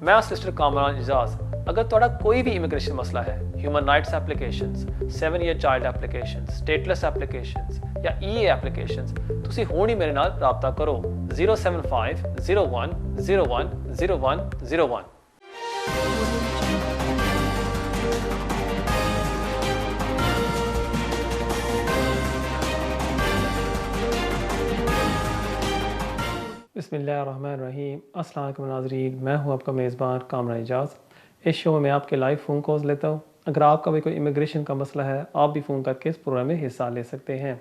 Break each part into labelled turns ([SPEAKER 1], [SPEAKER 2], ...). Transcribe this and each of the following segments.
[SPEAKER 1] मैं सिस्टर कामरान एजाज। अगर तुहाडा कोई भी इमिग्रेशन मसला है, human rights applications, 7 year child applications, stateless applications या ईए एप्लीकेशंस, तुसी हुण ही मेरे नाल राबता करो 075 01 01 01 01। बिस्मिल्लाहिर्रहमानिर्रहीम। अस्सलाम वालेकुम नाज़रीन, मैं हूं आपका मेज़बान कामरान एजाज़। इस शो में मैं आपके लाइव फ़ोन कॉल्स लेता हूं। अगर आपका भी कोई इमिग्रेशन का मसला है, आप भी फ़ोन करके इस प्रोग्राम में हिस्सा ले सकते हैं।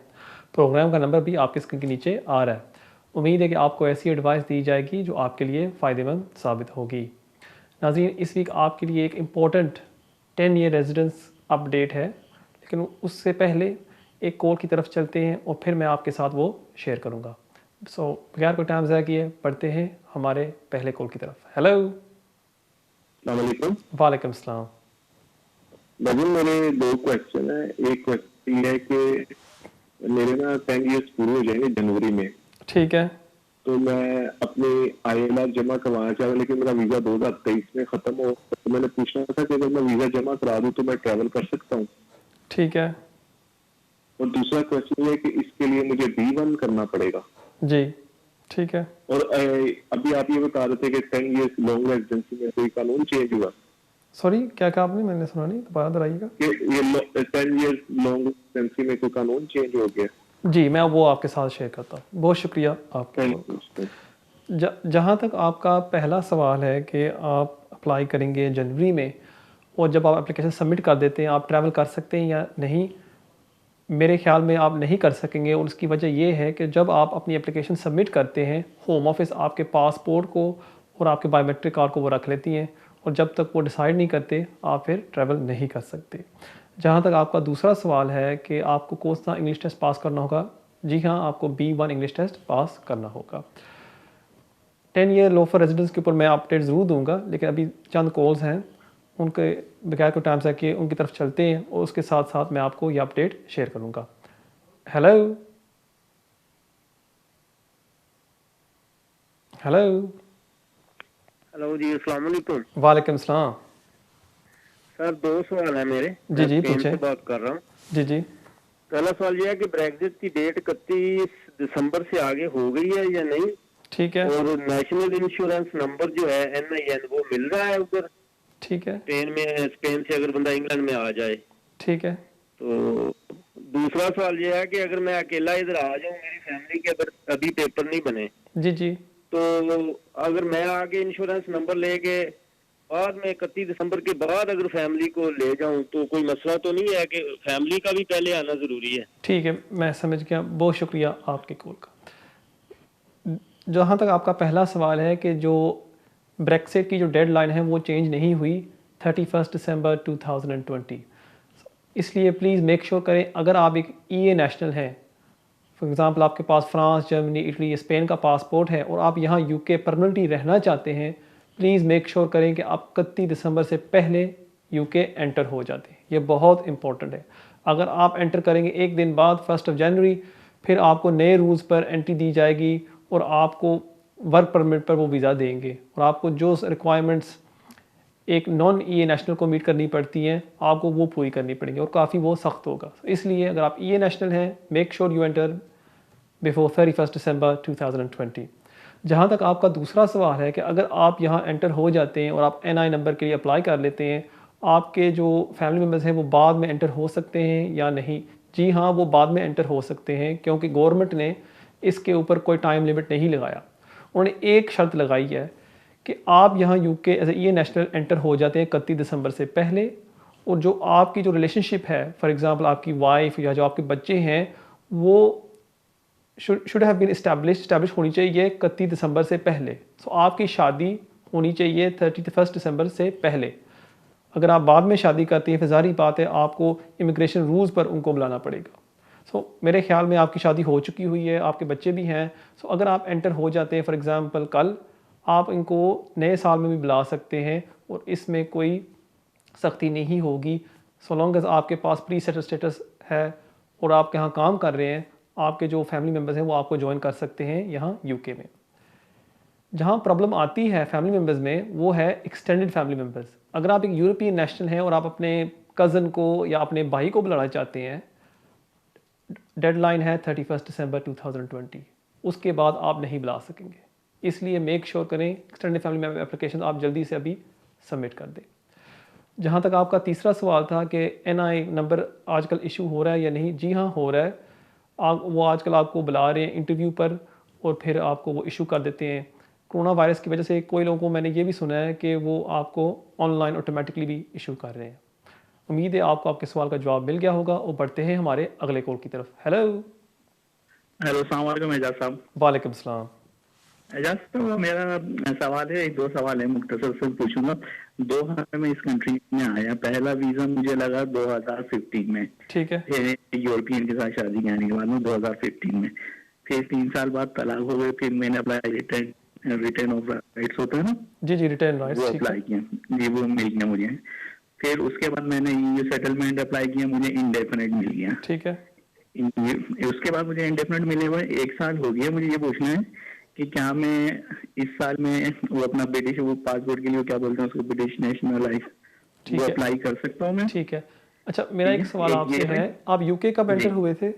[SPEAKER 1] प्रोग्राम का नंबर भी आपकी स्क्रीन के नीचे आ रहा है। उम्मीद है कि आपको ऐसी एडवाइस दी जाएगी जो आपके लिए फ़ायदेमंद साबित होगी। नाज़रीन, इस वीक आपके लिए एक इम्पॉर्टेंट 10 ईयर रेजिडेंस अपडेट है, लेकिन उससे पहले एक कॉल की तरफ चलते हैं और फिर मैं आपके साथ वो शेयर करूँगा। बगैर कोई टाइम ज़ाया किए पढ़ते हैं हमारे पहले कॉल की तरफ। हेलो। वालेकुम सलाम।
[SPEAKER 2] मेरे 2 क्वेश्चन है। एक क्वेश्चन ये है कि मेरे ना 10 इयर्स पूरे हो जाएंगे जनवरी में।
[SPEAKER 1] ठीक है।
[SPEAKER 2] तो मैं अपनी ILR जमा करवाना चाह रहा हूँ, लेकिन मेरा वीज़ा 2023 में ख़त्म हो, तो मैंने पूछना था कि अगर मैं वीज़ा जमा करा दूँ तो मैं ट्रैवल कर सकता हूँ?
[SPEAKER 1] ठीक है।
[SPEAKER 2] और दूसरा क्वेश्चन ये है कि इसके लिए मुझे D1 करना पड़ेगा?
[SPEAKER 1] जी ठीक है।
[SPEAKER 2] और अभी आप ये बता रहे थे कि 10 इयर्स लॉन्ग रेजिडेंसी में कोई कानून चेंज हुआ?
[SPEAKER 1] सॉरी, क्या कहा आपने? मैंने सुना नहीं, दोबारा दोहराइएगा।
[SPEAKER 2] कि ये 10 इयर्स लॉन्ग रेजिडेंसी में कोई कानून चेंज हो गया?
[SPEAKER 1] जी, मैं वो आपके साथ शेयर करता हूँ। बहुत शुक्रिया आपका। जहाँ तक आपका पहला सवाल है कि आप अप्लाई करेंगे जनवरी में और जब आप एप्लीकेशन सबमिट कर देते हैं, आप ट्रैवल कर सकते हैं या नहीं? मेरे ख्याल में आप नहीं कर सकेंगे, और उसकी वजह ये है कि जब आप अपनी एप्लीकेशन सबमिट करते हैं, होम ऑफिस आपके पासपोर्ट को और आपके बायोमेट्रिक कार्ड को वो रख लेती हैं, और जब तक वो डिसाइड नहीं करते आप फिर ट्रैवल नहीं कर सकते। जहाँ तक आपका दूसरा सवाल है कि आपको कौन सा इंग्लिश टेस्ट पास करना होगा, जी हाँ, आपको B1 इंग्लिश टेस्ट पास करना होगा। 10 ईयर लॉ फॉर रेजिडेंस के ऊपर मैं अपडेट ज़रूर दूंगा, लेकिन अभी चंद कॉल्स हैं, उनके बगैर को टाइम से कि उनकी तरफ चलते हैं, और उसके साथ साथ मैं आपको ये अपडेट शेयर करूंगा। हेलो हेलो
[SPEAKER 3] हेलो जी, अस्सलाम वालेकुम।
[SPEAKER 1] वालेकुम सलाम।
[SPEAKER 3] सर 2 सवाल है मेरे।
[SPEAKER 1] जी जी, पूछे।
[SPEAKER 3] बात कर रहा हूँ।
[SPEAKER 1] जी जी।
[SPEAKER 3] पहला सवाल यह है कि ब्रेग्जिट की डेट 31 दिसंबर से आगे हो गई है या नहीं?
[SPEAKER 1] ठीक है।
[SPEAKER 3] और नेशनल इंश्योरेंस नंबर जो है NIN वो मिल रहा है उधर?
[SPEAKER 1] ठीक है।
[SPEAKER 3] स्पेन से अगर बंदा इंग्लैंड में आ जाए
[SPEAKER 1] ठीक है।
[SPEAKER 3] तो दूसरा सवाल यह है कि अगर मैं अकेला इधर आ जाऊँ, मेरी फैमिली के अगर अभी पेपर नहीं बने,
[SPEAKER 1] जी जी,
[SPEAKER 3] तो अगर मैं आगे इंश्योरेंस नंबर लेके बाद में 31 दिसंबर के बाद अगर फैमिली को ले जाऊं तो कोई मसला तो नहीं है कि फैमिली का भी पहले आना ज़रूरी है?
[SPEAKER 1] ठीक है, मैं समझ गया। बहुत शुक्रिया आपके कॉल का। जहाँ तक आपका पहला सवाल है कि जो ब्रेक्सिट की जो डेडलाइन है वो चेंज नहीं हुई 31 दिसंबर 2020, इसलिए प्लीज़ मेक श्योर करें, अगर आप एक EA नेशनल हैं, फॉर एग्ज़ाम्पल आपके पास फ्रांस, जर्मनी, इटली, स्पेन का पासपोर्ट है और आप यहाँ UK परमानेंटली रहना चाहते हैं, प्लीज़ मेक श्योर करें कि आप 31 दिसंबर से पहले UK एंटर हो जाते हैं। ये बहुत इंपॉर्टेंट है। अगर आप एंटर करेंगे एक दिन बाद 1 जनवरी, फिर आपको नए रूल्स पर एंट्री दी जाएगी और आपको वर्क परमिट पर वो वीज़ा देंगे, और आपको जो रिक्वायरमेंट्स एक नॉन EA नेशनल को मीट करनी पड़ती हैं, आपको वो पूरी करनी पड़ेंगी, और काफ़ी वो सख्त होगा। इसलिए अगर आप EA नेशनल हैं, make sure you enter before 31 दिसंबर 2020। जहाँ तक आपका दूसरा सवाल है कि अगर आप यहाँ एंटर हो जाते हैं और आप NI नंबर के लिए अप्लाई कर लेते हैं, आपके जो फैमिली मेम्बर्स हैं वो बाद में एंटर हो सकते हैं या नहीं? जी हाँ, वो बाद में एंटर हो सकते हैं, क्योंकि गवर्नमेंट ने इसके ऊपर कोई टाइम लिमिट नहीं लगाया। उन्होंने एक शर्त लगाई है कि आप यहाँ UK as a national enter हो जाते हैं 31 दिसंबर से पहले, और जो आपकी जो रिलेशनशिप है, फॉर एग्ज़ाम्पल आपकी वाइफ या जो आपके बच्चे हैं, वो शुड हैव बीन इस्टेब्लिश होनी चाहिए 31 दिसंबर से पहले। सो आपकी शादी होनी चाहिए 31 दिसंबर से पहले। अगर आप बाद में शादी करती हैं, फिर ज़ाहिर बात है आपको इमिग्रेशन रूल्स पर उनको बुलाना पड़ेगा। मेरे ख्याल में आपकी शादी हो चुकी हुई है, आपके बच्चे भी हैं। अगर आप एंटर हो जाते हैं, फॉर एग्ज़ाम्पल कल, आप इनको नए साल में भी बुला सकते हैं और इसमें कोई सख्ती नहीं होगी, सो लॉन्ग एज आपके पास प्री सेटल स्टेटस है और आप यहाँ काम कर रहे हैं। आपके जो फैमिली मेम्बर्स हैं वो आपको ज्वाइन कर सकते हैं यहाँ UK में। जहाँ प्रॉब्लम आती है फैमिली मेम्बर्स में वो है एक्सटेंडेड फैमिली मेम्बर्स। अगर आप एक यूरोपियन नेशनल हैं और आप अपने कज़न को या अपने भाई को बुलाना चाहते हैं, डेडलाइन है 31 दिसंबर 2020, उसके बाद आप नहीं बुला सकेंगे। इसलिए मेक श्योर करें एक्सटेंडेड फैमिली मेम्बर एप्लीकेशन आप जल्दी से अभी सबमिट कर दें। जहाँ तक आपका तीसरा सवाल था कि NI नंबर आजकल इशू हो रहा है या नहीं, जी हाँ हो रहा है। वो आजकल आपको बुला रहे हैं इंटरव्यू पर और फिर आपको वो इशू कर देते हैं। कोरोना वायरस की वजह से कोई लोगों को मैंने ये भी सुना है कि वो आपको ऑनलाइन ऑटोमेटिकली भी इशू कर रहे हैं। उम्मीद है आपको आपके सवाल का जवाब मिल गया होगा और बढ़ते हैं हमारे अगले कॉल की तरफ। हेलो।
[SPEAKER 4] हेलो, अस्सलाम वालेकुम एजाज साहब।
[SPEAKER 1] वालेकुम सलाम।
[SPEAKER 4] एजाज साहब, मेरा सवाल है, एक दो सवाल है, मुख्तसर से पूछूंगा। 2000 में इस कंट्री में आया, पहला वीजा मुझे लगा 2015 में,
[SPEAKER 1] ठीक है।
[SPEAKER 4] यूरोपियन के साथ शादी करने के बाद में 2015 में। फिर 3 साल बाद तलाक हो गए, फिर मैंने अप्लाई रिटर्न ऑफ राइट्स होता है ना,
[SPEAKER 1] जी जी, रिटर्न राइट्स,
[SPEAKER 4] वो
[SPEAKER 1] ठीक है।
[SPEAKER 4] अप्लाई किया जी, वो मिल गया मुझे। फिर उसके बाद मैंने ये सेटलमेंट अप्लाई किया, मुझे इंडेफिनिट मिल गया।
[SPEAKER 1] ठीक है।
[SPEAKER 4] उसके बाद मुझे इंडेफिनिट मिले हुए 1 साल हो गया। मुझे ये पूछना है कि क्या मैं इस साल में वो अपना ब्रिटिश वो पासपोर्ट के लिए क्या बोलते हैं उसको, ब्रिटिश नेशनल लाइफ,
[SPEAKER 1] ठीक
[SPEAKER 4] वो
[SPEAKER 1] है।
[SPEAKER 4] अप्लाई कर सकता हूँ मैं?
[SPEAKER 1] ठीक है। अच्छा, मेरा एक सवाल
[SPEAKER 4] एक
[SPEAKER 1] आपसे
[SPEAKER 4] ये
[SPEAKER 1] है, आप यूके कब एंटर
[SPEAKER 4] जी।
[SPEAKER 1] हुए थे?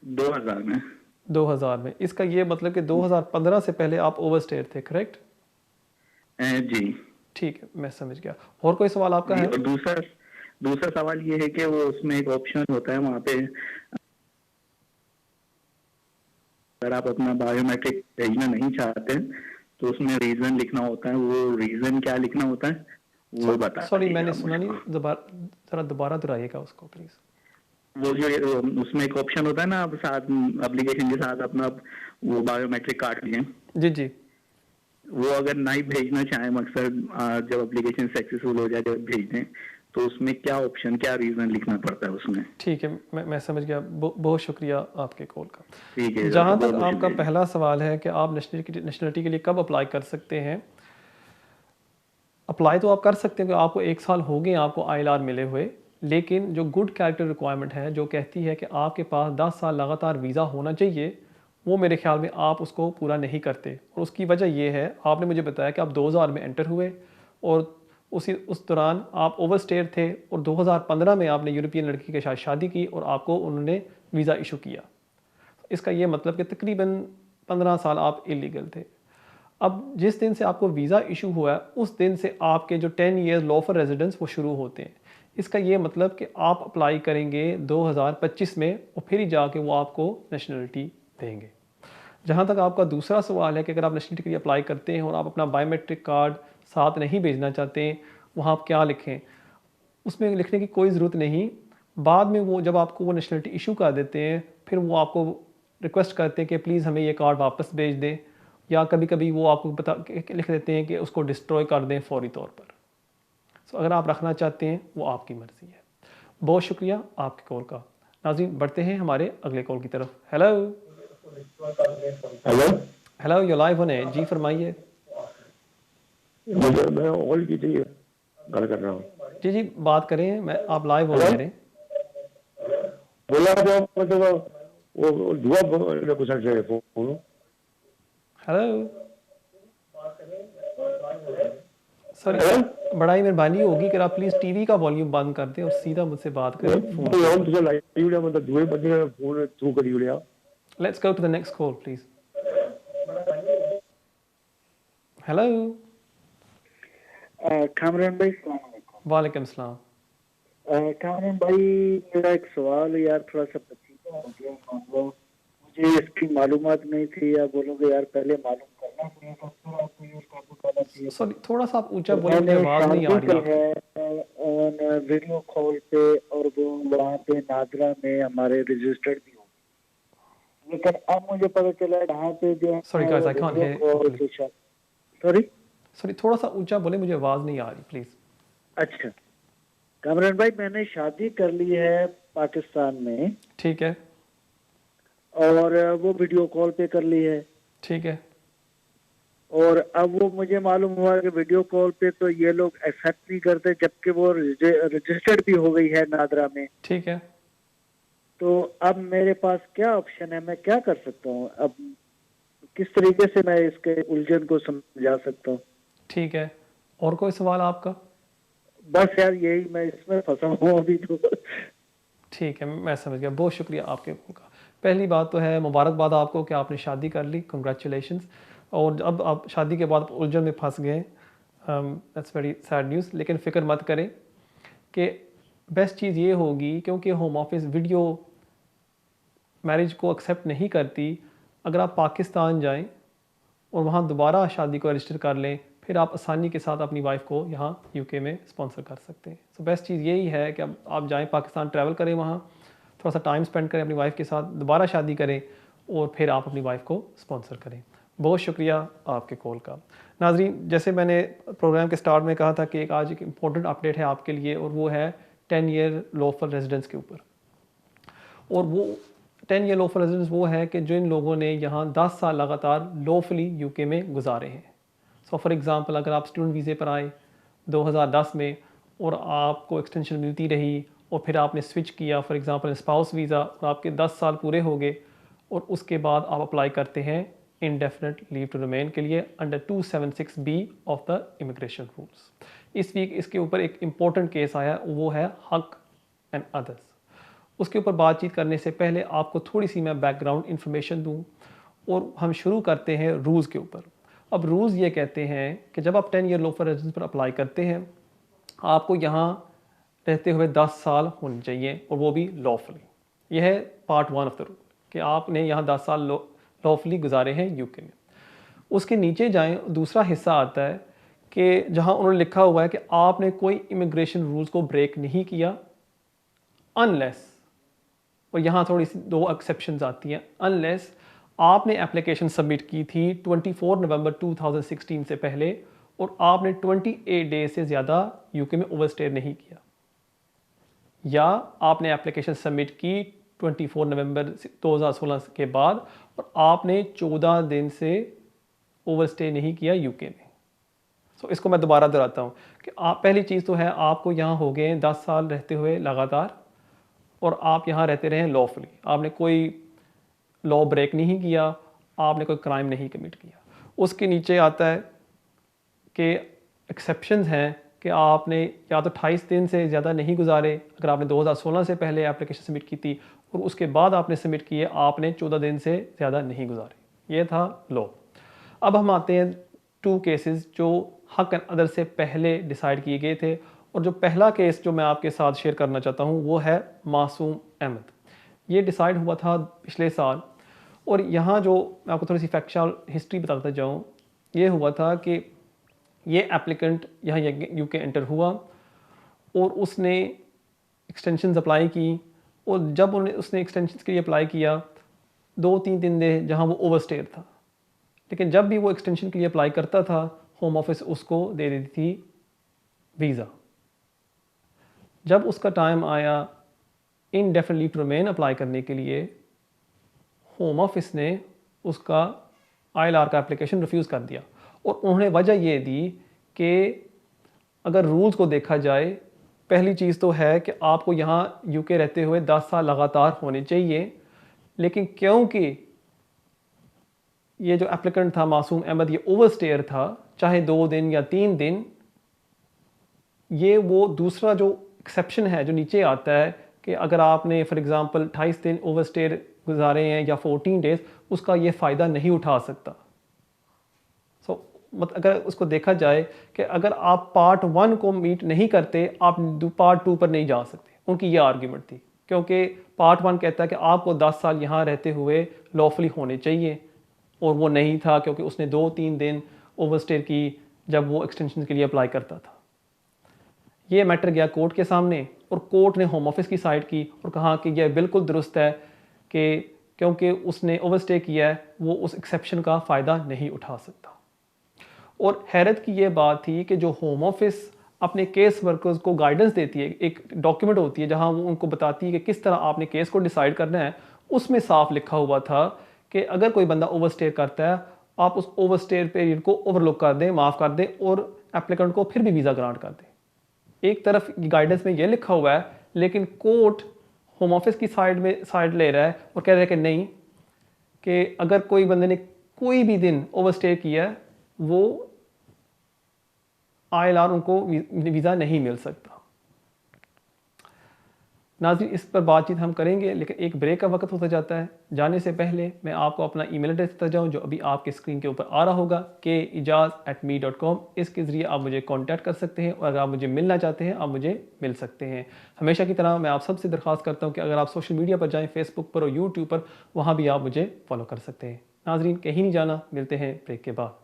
[SPEAKER 4] 2000 में।
[SPEAKER 1] 2000 में। इसका ये मतलब कि 2015 से पहले आप ओवरस्टेयर थे, करेक्ट?
[SPEAKER 4] जी
[SPEAKER 1] ठीक है, मैं समझ गया। और कोई सवाल आपका
[SPEAKER 4] जी।
[SPEAKER 1] है?
[SPEAKER 4] और दूसरा सवाल ये है कि वो उसमें एक ऑप्शन होता है वहाँ पे, अगर आप अपना बायोमेट्रिक भेजना नहीं चाहते तो उसमें रीजन लिखना होता है। वो रीजन क्या लिखना होता है वो बता
[SPEAKER 1] सॉरी,
[SPEAKER 4] दीजिए
[SPEAKER 1] मैंने
[SPEAKER 4] आप
[SPEAKER 1] सुना
[SPEAKER 4] मुझको।
[SPEAKER 1] नहीं, जरा दोबारा दोहराइएगा उसको प्लीज।
[SPEAKER 4] वो जो उसमें एक ऑप्शन होता है ना, आप साथ एप्लीकेशन के साथ अपना वो बायोमेट्रिक काट लें,
[SPEAKER 1] जी जी।
[SPEAKER 4] वो अगर नहीं भेजना चाहे मकसद, जब एप्लीकेशन सक्सेसफुल हो जाए जब भेज दें, तो उसमें क्या ऑप्शन, क्या रीजन लिखना पड़ता है उसमें?
[SPEAKER 1] ठीक है, मैं समझ गया। बहुत शुक्रिया आपके कॉल का।
[SPEAKER 4] ठीक है,
[SPEAKER 1] जहाँ
[SPEAKER 4] बहुत
[SPEAKER 1] तक
[SPEAKER 4] बहुत
[SPEAKER 1] आपका
[SPEAKER 4] शुक्रिया।
[SPEAKER 1] पहला सवाल है कि आप नेशनलिटी के लिए कब अप्लाई कर सकते हैं, अप्लाई तो आप कर सकते हैं कि आपको 1 साल हो गए आपको ILR मिले हुए, लेकिन जो गुड कैरेक्टर रिक्वायरमेंट है जो कहती है कि आपके पास 10 साल लगातार वीज़ा होना चाहिए, वो मेरे ख्याल में आप उसको पूरा नहीं करते। और उसकी वजह ये है, आपने मुझे बताया कि आप 2000 में एंटर हुए और उस दौरान आप ओवरस्टेयर थे और 2015 में आपने यूरोपियन लड़की के साथ शादी की और आपको उन्होंने वीज़ा इशू किया। इसका ये मतलब कि तकरीबन 15 साल आप इलीगल थे। अब जिस दिन से आपको वीज़ा इशू हुआ है उस दिन से आपके जो 10 ईयर्स लॉफुल रेजिडेंस वो शुरू होते हैं। इसका ये मतलब कि आप अप्लाई करेंगे 2025 में और फिर ही जाके वो आपको नेशनलिटी देंगे। जहाँ तक आपका दूसरा सवाल है कि अगर आप नेशनलिटी के लिए अप्लाई करते हैं और आप अपना बायोमेट्रिक कार्ड साथ नहीं भेजना चाहते हैं, वहाँ आप क्या लिखें? उसमें लिखने की कोई ज़रूरत नहीं। बाद में वो जब आपको वो नेशनलिटी इशू कर देते हैं, फिर वो आपको रिक्वेस्ट करते हैं कि प्लीज़ हमें ये कार्ड वापस भेज दें, या कभी कभी वो आपको लिख देते हैं कि उसको डिस्ट्रॉय कर दें फौरी तौर पर। सो अगर आप रखना चाहते हैं वो आपकी मर्ज़ी है। बहुत शुक्रिया आपके कॉल का। नाज़रीन, बढ़ते हैं हमारे अगले कॉल की तरफ। Hello
[SPEAKER 5] hello,
[SPEAKER 1] hello, you live होने जी, फरमाइए।
[SPEAKER 5] मैं ऑल की थी गल कर रहा हूँ।
[SPEAKER 1] जी जी, बात करें, मैं आप लाइव हो
[SPEAKER 5] हेलो?
[SPEAKER 1] रहे हैं।
[SPEAKER 5] बोला तो मतलब वो दुआ कुछ से फोन।
[SPEAKER 1] हेलो सर, बड़ा ही मेहरबानी होगी अगर आप प्लीज़ टीवी का वॉल्यूम बंद कर दें और सीधा मुझसे बात करें फ़ोन।
[SPEAKER 5] फोन तो लाइव उड़िया मतलब दुए बंदे ने फोन थ्रू करी उड़िया।
[SPEAKER 1] Let's go to the next call please. Hello.
[SPEAKER 6] Kamran भाई, अस्सलाम वालेकुम।
[SPEAKER 1] वालेकुम सलाम।
[SPEAKER 6] कामरान भाई, मेरा एक सवाल यार थोड़ा सा पेचीदा हो गया। मान लो मुझे इसकी मालूमात नहीं थी, या बोलोगे यार पहले मालूम करना चाहिए था, फिर आपको यूज काबू करना चाहिए।
[SPEAKER 1] सॉरी, थोड़ा सा आप ऊंचा बोले, मुझे
[SPEAKER 6] मैंने
[SPEAKER 1] आवाज़ नहीं आ
[SPEAKER 6] शादी
[SPEAKER 1] रही
[SPEAKER 6] की
[SPEAKER 1] आपकी।
[SPEAKER 6] है वीडियो कॉल पे, और वो वहाँ पे नादरा में हमारे रजिस्टर्ड भी हो, लेकिन अब मुझे पता चला यहाँ पे जो है
[SPEAKER 1] Sorry guys, I can't hear properly.
[SPEAKER 6] Sorry
[SPEAKER 1] sorry, थोड़ा सा ऊंचा बोले, मुझे आवाज़ नहीं आ रही प्लीज़।
[SPEAKER 6] अच्छा कामरान भाई, मैंने शादी कर ली है पाकिस्तान में,
[SPEAKER 1] ठीक है।
[SPEAKER 6] और वो वीडियो कॉल पे कर ली है,
[SPEAKER 1] ठीक है।
[SPEAKER 6] और अब वो मुझे मालूम हुआ कि वीडियो कॉल पे तो ये लोग एक्सेप्ट नहीं करते, जबकि वो रजिस्टर्ड भी हो गई है नादरा में।
[SPEAKER 1] ठीक है।
[SPEAKER 6] तो अब मेरे पास क्या ऑप्शन है, मैं क्या कर सकता हूँ? अब किस तरीके से मैं इसके उलझन को समझा सकता हूँ?
[SPEAKER 1] ठीक है, और कोई सवाल आपका?
[SPEAKER 6] बस यार यही, मैं इसमें फंसा हूँ अभी तो।
[SPEAKER 1] ठीक है, मैं समझ गया। बहुत शुक्रिया आपके का। पहली बात तो है मुबारकबाद आपको कि आपने शादी कर ली, कंग्रेचुलेशंस। और अब आप शादी के बाद उलझन में फंस गए, दैट्स वेरी सैड न्यूज़। लेकिन फ़िक्र मत करें कि बेस्ट चीज़ ये होगी, क्योंकि होम ऑफिस वीडियो मैरिज को एक्सेप्ट नहीं करती, अगर आप पाकिस्तान जाएं और वहाँ दोबारा शादी को रजिस्टर कर लें, फिर आप आसानी के साथ अपनी वाइफ को यहाँ यूके में स्पॉन्सर कर सकते हैं। सो बेस्ट चीज़ यही है कि अब आप जाएं पाकिस्तान, ट्रैवल करें, वहाँ थोड़ा सा टाइम स्पेंड करें अपनी वाइफ के साथ, दोबारा शादी करें और फिर आप अपनी वाइफ को स्पॉन्सर करें। बहुत शुक्रिया आपके कॉल का। नाज़रीन, जैसे मैंने प्रोग्राम के स्टार्ट में कहा था कि आज एक इम्पॉर्टेंट अपडेट है आपके लिए, और वो है 10 ईयर लॉफुल रेजिडेंस के ऊपर। और वो 10 ईयर लॉफुल रेजिडेंस वो है कि जिन लोगों ने यहाँ 10 साल लगातार लॉफुली यूके में गुजारे हैं। सो फॉर एग्ज़ाम्पल, अगर आप स्टूडेंट वीज़े पर आए 2010 में और आपको एक्सटेंशन मिलती रही और फिर आपने स्विच किया फॉर एग्ज़ाम्पल स्पाउस वीज़ा, और आपके 10 साल पूरे हो गए और उसके बाद आप अप्लाई करते हैं इंडेफिनिट लीव टू रिमेन के लिए under 276B of the immigration rules. इस वीक इसके ऊपर एक इम्पॉर्टेंट केस आया, वो है हक एंड अदर्स। उसके ऊपर बातचीत करने से पहले आपको थोड़ी सी मैं बैकग्राउंड इन्फॉर्मेशन दूं और हम शुरू करते हैं रूल्स के ऊपर। अब रूल्स ये कहते हैं कि जब आप 10 ईयर लॉफुल रेजिडेंस पर अप्लाई करते हैं, आपको यहाँ रहते हुए 10 साल होने चाहिए, और वो भी लॉफुली। यह है पार्ट 1 ऑफ द रूल कि आपने यहाँ 10 साल लॉफुली गुजारे हैं यूके में। उसके नीचे जाएं, दूसरा हिस्सा आता है कि जहाँ उन्होंने लिखा हुआ है कि आपने कोई इमिग्रेशन रूल्स को ब्रेक नहीं किया अनलेस, और यहाँ थोड़ी सी 2 एक्सेप्शंस आती हैं, अनलेस आपने एप्लीकेशन सबमिट की थी 24 नवंबर 2016 से पहले और आपने 28 डेज से ज़्यादा यूके में ओवरस्टे नहीं किया, या आपने एप्लीकेशन सबमिट की 24 नवंबर 2016 के बाद और आपने 14 दिन से ओवरस्टे नहीं किया यूके में। सो इसको मैं दोबारा दोहराता हूँ कि आप, पहली चीज़ तो है आपको यहाँ हो गए 10 साल रहते हुए लगातार, और आप यहाँ रहते रहे लॉफुली, आपने कोई लॉ ब्रेक नहीं किया, आपने कोई क्राइम नहीं कमिट किया। उसके नीचे आता है कि एक्सेप्शंस हैं कि आपने या तो 28 दिन से ज़्यादा नहीं गुजारे, अगर आपने 2016 से पहले एप्लीकेशन सबमिट की थी और उसके बाद आपने सबमिट किए, आपने 14 दिन से ज़्यादा नहीं गुजारे। ये था लॉ। अब हम आते हैं 2 केसेस जो हक एंड अदर से पहले डिसाइड किए गए थे, और जो पहला केस जो मैं आपके साथ शेयर करना चाहता हूँ वो है मासूम अहमद। ये डिसाइड हुआ था पिछले साल, और यहाँ जो मैं आपको थोड़ी सी फैक्चुअल हिस्ट्री बताता जाऊँ, ये हुआ था कि ये एप्लीकेंट यहाँ यूके एंटर हुआ और उसने एक्सटेंशंस अप्लाई की, और जब उसने एक्सटेंशंस के लिए अप्लाई किया 2-3 दिन दे जहाँ वो ओवरस्टेयर था, लेकिन जब भी वो एक्सटेंशन के लिए अप्लाई करता था होम ऑफिस उसको दे देती थी वीज़ा। जब उसका टाइम आया indefinite leave to remain apply करने के लिए, होम ऑफिस ने उसका ILR का एप्लीकेशन रिफ्यूज़ कर दिया, और उन्होंने वजह ये दी कि अगर रूल्स को देखा जाए, पहली चीज़ तो है कि आपको यहाँ यूके रहते हुए 10 साल लगातार होने चाहिए, लेकिन क्योंकि ये जो एप्लीकेंट था मासूम अहमद, ये ओवरस्टेयर था, चाहे 2 दिन या 3 दिन, ये वो दूसरा जो एक्सेप्शन है जो नीचे आता है कि अगर आपने फॉर एग्ज़ाम्पल 28 दिन ओवरस्टेयर गुजारे हैं या 14 डेज, उसका ये फ़ायदा नहीं उठा सकता। सो अगर उसको देखा जाए कि अगर आप पार्ट 1 को मीट नहीं करते, आप पार्ट 2 पर नहीं जा सकते। उनकी ये आर्ग्यूमेंट थी, क्योंकि पार्ट 1 कहता है कि आपको 10 साल यहाँ रहते हुए लॉफुली होने चाहिए, और वो नहीं था क्योंकि उसने 2-3 दिन ओवरस्टेयर की जब वो एक्सटेंशन के लिए अप्लाई करता था। ये मैटर गया कोर्ट के सामने, और कोर्ट ने होम ऑफिस की साइड की और कहा कि यह बिल्कुल दुरुस्त है कि क्योंकि उसने ओवरस्टे किया है, वो उस एक्सेप्शन का फ़ायदा नहीं उठा सकता। और हैरत की ये बात थी कि जो होम ऑफिस अपने केस वर्कर्स को गाइडेंस देती है, एक डॉक्यूमेंट होती है जहां वो उनको बताती है कि किस तरह आपने केस को डिसाइड करना है, उसमें साफ लिखा हुआ था कि अगर कोई बंदा ओवरस्टे करता है, आप उस ओवरस्टे पीरियड को ओवरलुक कर दें, माफ़ कर दें, और एप्लीकेंट को फिर भी वीज़ा ग्रांट कर दें। एक तरफ गाइडेंस में ये लिखा हुआ है, लेकिन कोर्ट होम ऑफिस की साइड ले रहा है और कह रहा है कि नहीं, कि अगर कोई बंदे ने कोई भी दिन ओवरस्टे किया है वो ILR उनको वीज़ा नहीं मिल सकता। नाज़रीन, इस पर बातचीत हम करेंगे, लेकिन एक ब्रेक का वक्त होता जाता है। जाने से पहले मैं आपको अपना ईमेल एड्रेस देता जाऊँ जो अभी आपके स्क्रीन के ऊपर आ रहा होगा, kejaz@me.com। इसके ज़रिए आप मुझे कांटेक्ट कर सकते हैं और अगर आप मुझे मिलना चाहते हैं आप मुझे मिल सकते हैं। हमेशा की तरह मैं आप सबसे दरख्वास्त करता हूँ कि अगर आप सोशल मीडिया पर जाएँ, फेसबुक पर और यूट्यूब पर, वहाँ भी आप मुझे फॉलो कर सकते हैं। नाज़रीन, कहीं नहीं जाना, मिलते हैं ब्रेक के बाद।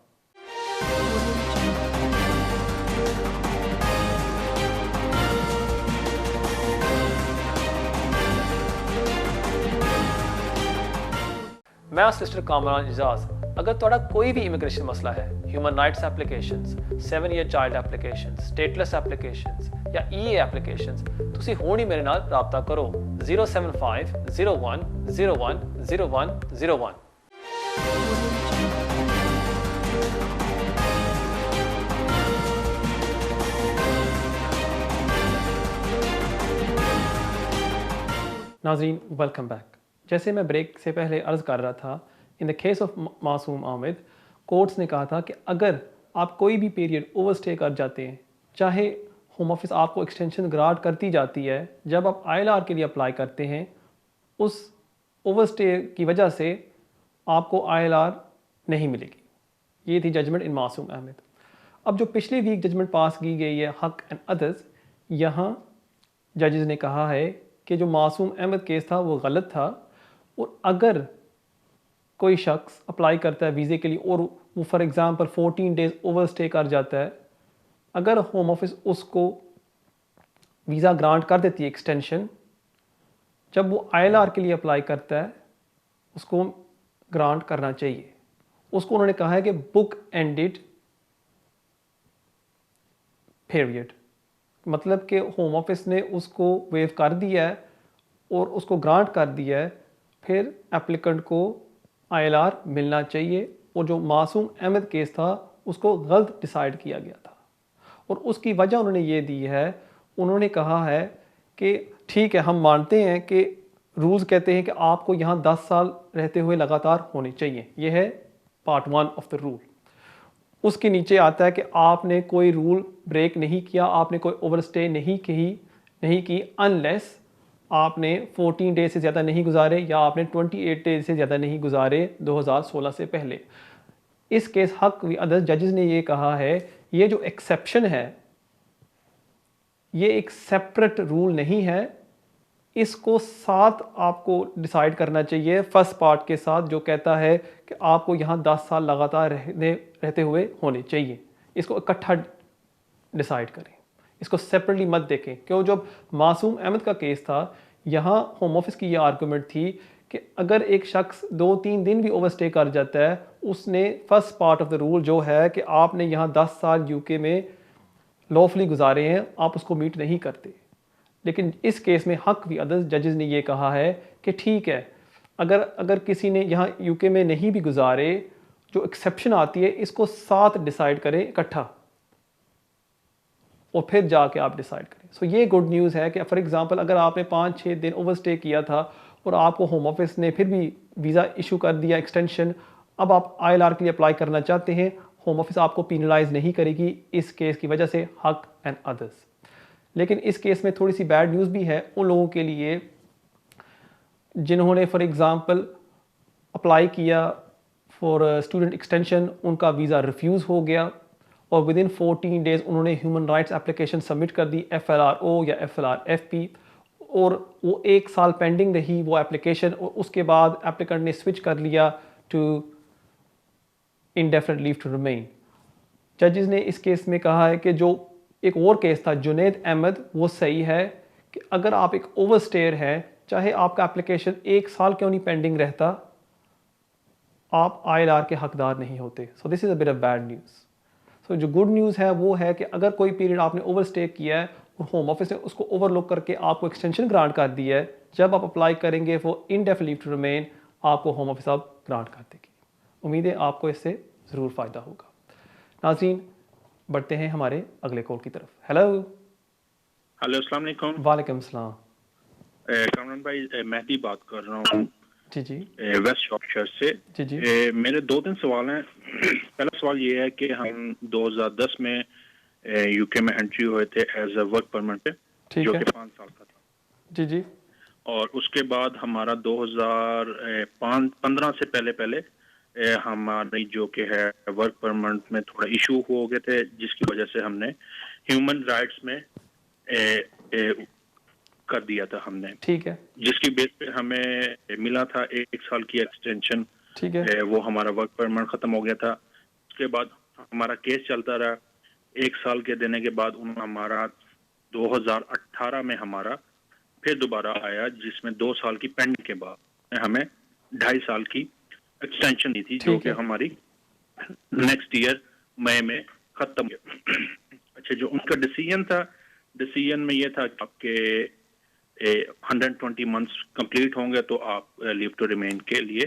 [SPEAKER 1] मैं सिस्टर कामरान एजाज। अगर तुहाडा कोई भी इमिग्रेशन मसला है, human rights applications, 7 year child applications, stateless applications या EA एप्लीकेशंस, तुसी हुण ही मेरे नाल राबता करो 075 01 01 01 01। नाज़रीन, वेलकम बैक। जैसे मैं ब्रेक से पहले अर्ज़ कर रहा था, इन द केस ऑफ मासूम आमिद, कोर्ट्स ने कहा था कि अगर आप कोई भी पीरियड ओवरस्टे कर जाते हैं, चाहे होम ऑफिस आपको एक्सटेंशन ग्रांट करती जाती है, जब आप ILR के लिए अप्लाई करते हैं, उस ओवरस्टे की वजह से आपको ILR नहीं मिलेगी। ये थी जजमेंट इन मासूम अहमद। अब जो पिछली वीक जजमेंट पास की गई है हक एंड अदर्स, यहाँ जजेस ने कहा है कि जो मासूम अहमद केस था वो गलत था, और अगर कोई शख्स अप्लाई करता है वीज़े के लिए और वो फॉर एग्ज़ाम्पल 14 डेज़ ओवरस्टे कर जाता है, अगर होम ऑफिस उसको वीज़ा ग्रांट कर देती है एक्सटेंशन, जब वो ILR के लिए अप्लाई करता है उसको ग्रांट करना चाहिए। उसको उन्होंने कहा है कि बुक एंडेड पीरियड, मतलब कि होम ऑफिस ने उसको वेव कर दिया है और उसको ग्रांट कर दिया है, फिर एप्लीकेंट को ILR मिलना चाहिए। और जो मासूम अहमद केस था उसको गलत डिसाइड किया गया था, और उसकी वजह उन्होंने ये दी है। उन्होंने कहा है कि ठीक है, हम मानते हैं कि रूल्स कहते हैं कि आपको यहाँ 10 साल रहते हुए लगातार होने चाहिए, ये है पार्ट 1 ऑफ द रूल। उसके नीचे आता है कि आपने कोई रूल ब्रेक नहीं किया, आपने कोई ओवरस्टे नहीं की अनलेस आपने 14 डेज से ज़्यादा नहीं गुजारे या आपने 28 डेज से ज़्यादा नहीं गुजारे 2016 से पहले। इस केस हक व अदर्स जजेस ने ये कहा है, ये जो एक्सेप्शन है ये एक सेपरेट रूल नहीं है, इसको साथ आपको डिसाइड करना चाहिए फर्स्ट पार्ट के साथ, जो कहता है कि आपको यहाँ 10 साल लगातार रहते हुए होने चाहिए। इसको इकट्ठा डिसाइड करें, इसको सेपरेटली मत देखें। क्यों, जब मासूम अहमद का केस था, यहाँ होम ऑफिस की ये आर्गूमेंट थी कि अगर एक शख्स 2-3 दिन भी ओवरस्टे कर जाता है, उसने first part of the rule जो है कि आपने यहाँ 10 साल UK में लॉफुली गुजारे हैं, आप उसको मीट नहीं करते। लेकिन इस केस में हक व अदर्स जजेस ने ये कहा है कि ठीक है, अगर किसी ने यहाँ UK में नहीं भी गुजारे, जो एक्सेप्शन आती है इसको साथ डिसाइड करें इकट्ठा, और फिर जाके आप डिसाइड करें। सो ये गुड न्यूज़ है कि फॉर एग्जांपल अगर आपने 5-6 दिन ओवरस्टे किया था और आपको होम ऑफिस ने फिर भी वीज़ा इशू कर दिया एक्सटेंशन, अब आप ILR के लिए अप्लाई करना चाहते हैं, होम ऑफिस आपको पीनलाइज नहीं करेगी इस केस की वजह से, हक एंड अदर्स। लेकिन इस केस में थोड़ी सी बैड न्यूज़ भी है उन लोगों के लिए जिन्होंने फॉर एग्ज़ाम्पल अप्लाई किया फॉर स्टूडेंट एक्सटेंशन, उनका वीज़ा रिफ्यूज़ हो गया और विदिन 14 डेज़ उन्होंने ह्यूमन राइट्स एप्लीकेशन सबमिट कर दी, FLRO या FLRFP, और वो 1 साल पेंडिंग रही वो एप्लीकेशन, और उसके बाद एप्लीकेंट ने स्विच कर लिया to indefinite leave to remain. जजेस ने इस केस में कहा है कि जो एक और केस था जुनैद अहमद, वो सही है कि अगर आप एक ओवरस्टेयर हैं, चाहे आपका एप्लीकेशन 1 साल क्यों नहीं पेंडिंग रहता, आप ILR के हकदार नहीं होते। So this is a bit of bad news. So जो गुड न्यूज़ है वो है कि अगर कोई पीरियड आपने ओवरस्टे किया है और होम ऑफिस ने उसको ओवरलुक करके आपको एक्सटेंशन ग्रांट कर दी है, जब आप अप्लाई करेंगे for indefinite leave to remain, आपको होम ऑफिस अब ग्रांट कर देगी। उम्मीद है आपको इससे ज़रूर फ़ायदा होगा। नाज़रीन, बढ़ते हैं हमारे अगले कॉल की तरफ। हेलो
[SPEAKER 7] अस्सलाम वालेकुम।
[SPEAKER 1] वालेकुम सलाम।
[SPEAKER 7] कामरान भाई, मेहदी बात कर रहा हूँ।
[SPEAKER 1] जी जी
[SPEAKER 7] वेस्ट यॉर्कशायर से।
[SPEAKER 1] जी जी
[SPEAKER 7] मेरे 2-3 सवाल हैं। पहला सवाल ये है कि हम 2010 में यूके में एंट्री हुए थे एज अ वर्क परमिट पे,
[SPEAKER 1] ठीक
[SPEAKER 7] जो
[SPEAKER 1] है
[SPEAKER 7] कि 5 साल का था,
[SPEAKER 1] जी जी
[SPEAKER 7] और उसके बाद हमारा 2015 से पहले हमारी जो कि है वर्क परमिट में थोड़ा इशू हो गए थे, जिसकी वजह से हमने ह्यूमन राइट्स में कर दिया था हमने,
[SPEAKER 1] ठीक है
[SPEAKER 7] जिसकी बेस पे हमें मिला था 1 साल की एक्सटेंशन।
[SPEAKER 1] ठीक है
[SPEAKER 7] वो हमारा वर्क परमिट खत्म हो गया था। उसके बाद हमारा केस चलता रहा। 1 साल के देने के बाद उन्होंने हमारा 2018 में हमारा फिर दोबारा आया, जिसमें 2 साल की पेंडिंग के बाद हमें 2.5 साल की एक्सटेंशन दी थी, जो
[SPEAKER 1] ठीक
[SPEAKER 7] कि
[SPEAKER 1] है
[SPEAKER 7] हमारी नेक्स्ट ईयर मई में खत्म हुई। अच्छा, जो उनका डिसीजन था, डिसीजन में ये था कि आपके 120 मंथ्स कंप्लीट होंगे तो आप लीव टू रिमेन के लिए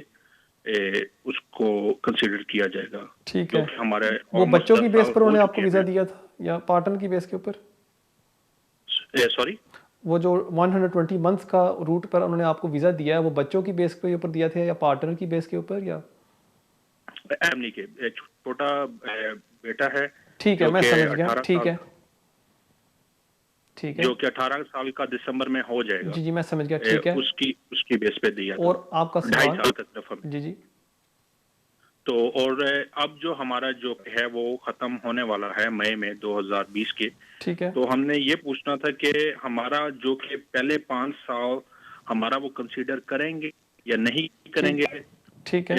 [SPEAKER 7] उसको कंसीडर किया जाएगा।
[SPEAKER 1] ठीक है।
[SPEAKER 7] क्योंकि हमारे
[SPEAKER 1] वो
[SPEAKER 7] almost
[SPEAKER 1] बच्चों
[SPEAKER 7] 10
[SPEAKER 1] की बेस
[SPEAKER 7] साल
[SPEAKER 1] पर
[SPEAKER 7] हो
[SPEAKER 1] उन्होंने
[SPEAKER 7] चुके
[SPEAKER 1] आपको
[SPEAKER 7] हैं।
[SPEAKER 1] वीज़ा दिया था या पार्टनर की बेस के ऊपर?
[SPEAKER 7] सॉरी,
[SPEAKER 1] वो जो 120 मंथ्स का रूट पर उन्होंने आपको वीज़ा दिया है, वो बच्चों की बेस के ऊपर दिया था या पार्टनर की बेस के ऊपर या?
[SPEAKER 7] फैमिली के छोटा बेटा है,
[SPEAKER 1] ठीक है,
[SPEAKER 7] जो
[SPEAKER 1] मैं
[SPEAKER 7] कि
[SPEAKER 1] समझ गया।
[SPEAKER 7] 18
[SPEAKER 1] ठीक
[SPEAKER 7] साल
[SPEAKER 1] है ठीक है
[SPEAKER 7] जो कि 18 साल का दिसंबर में हो जाएगा।
[SPEAKER 1] जी जी मैं समझ गया। ठीक है,
[SPEAKER 7] उसकी बेस पे दिया था।
[SPEAKER 1] और आपका
[SPEAKER 7] 2.5
[SPEAKER 1] सवाल?
[SPEAKER 7] साल का तरफ हमें।
[SPEAKER 1] जी जी
[SPEAKER 7] तो और अब जो हमारा जो है वो खत्म होने वाला है मई में 2020 के।
[SPEAKER 1] ठीक है
[SPEAKER 7] तो हमने ये पूछना था कि हमारा जो कि पहले 5 साल हमारा वो कंसीडर करेंगे या नहीं करेंगे,
[SPEAKER 1] ठीक है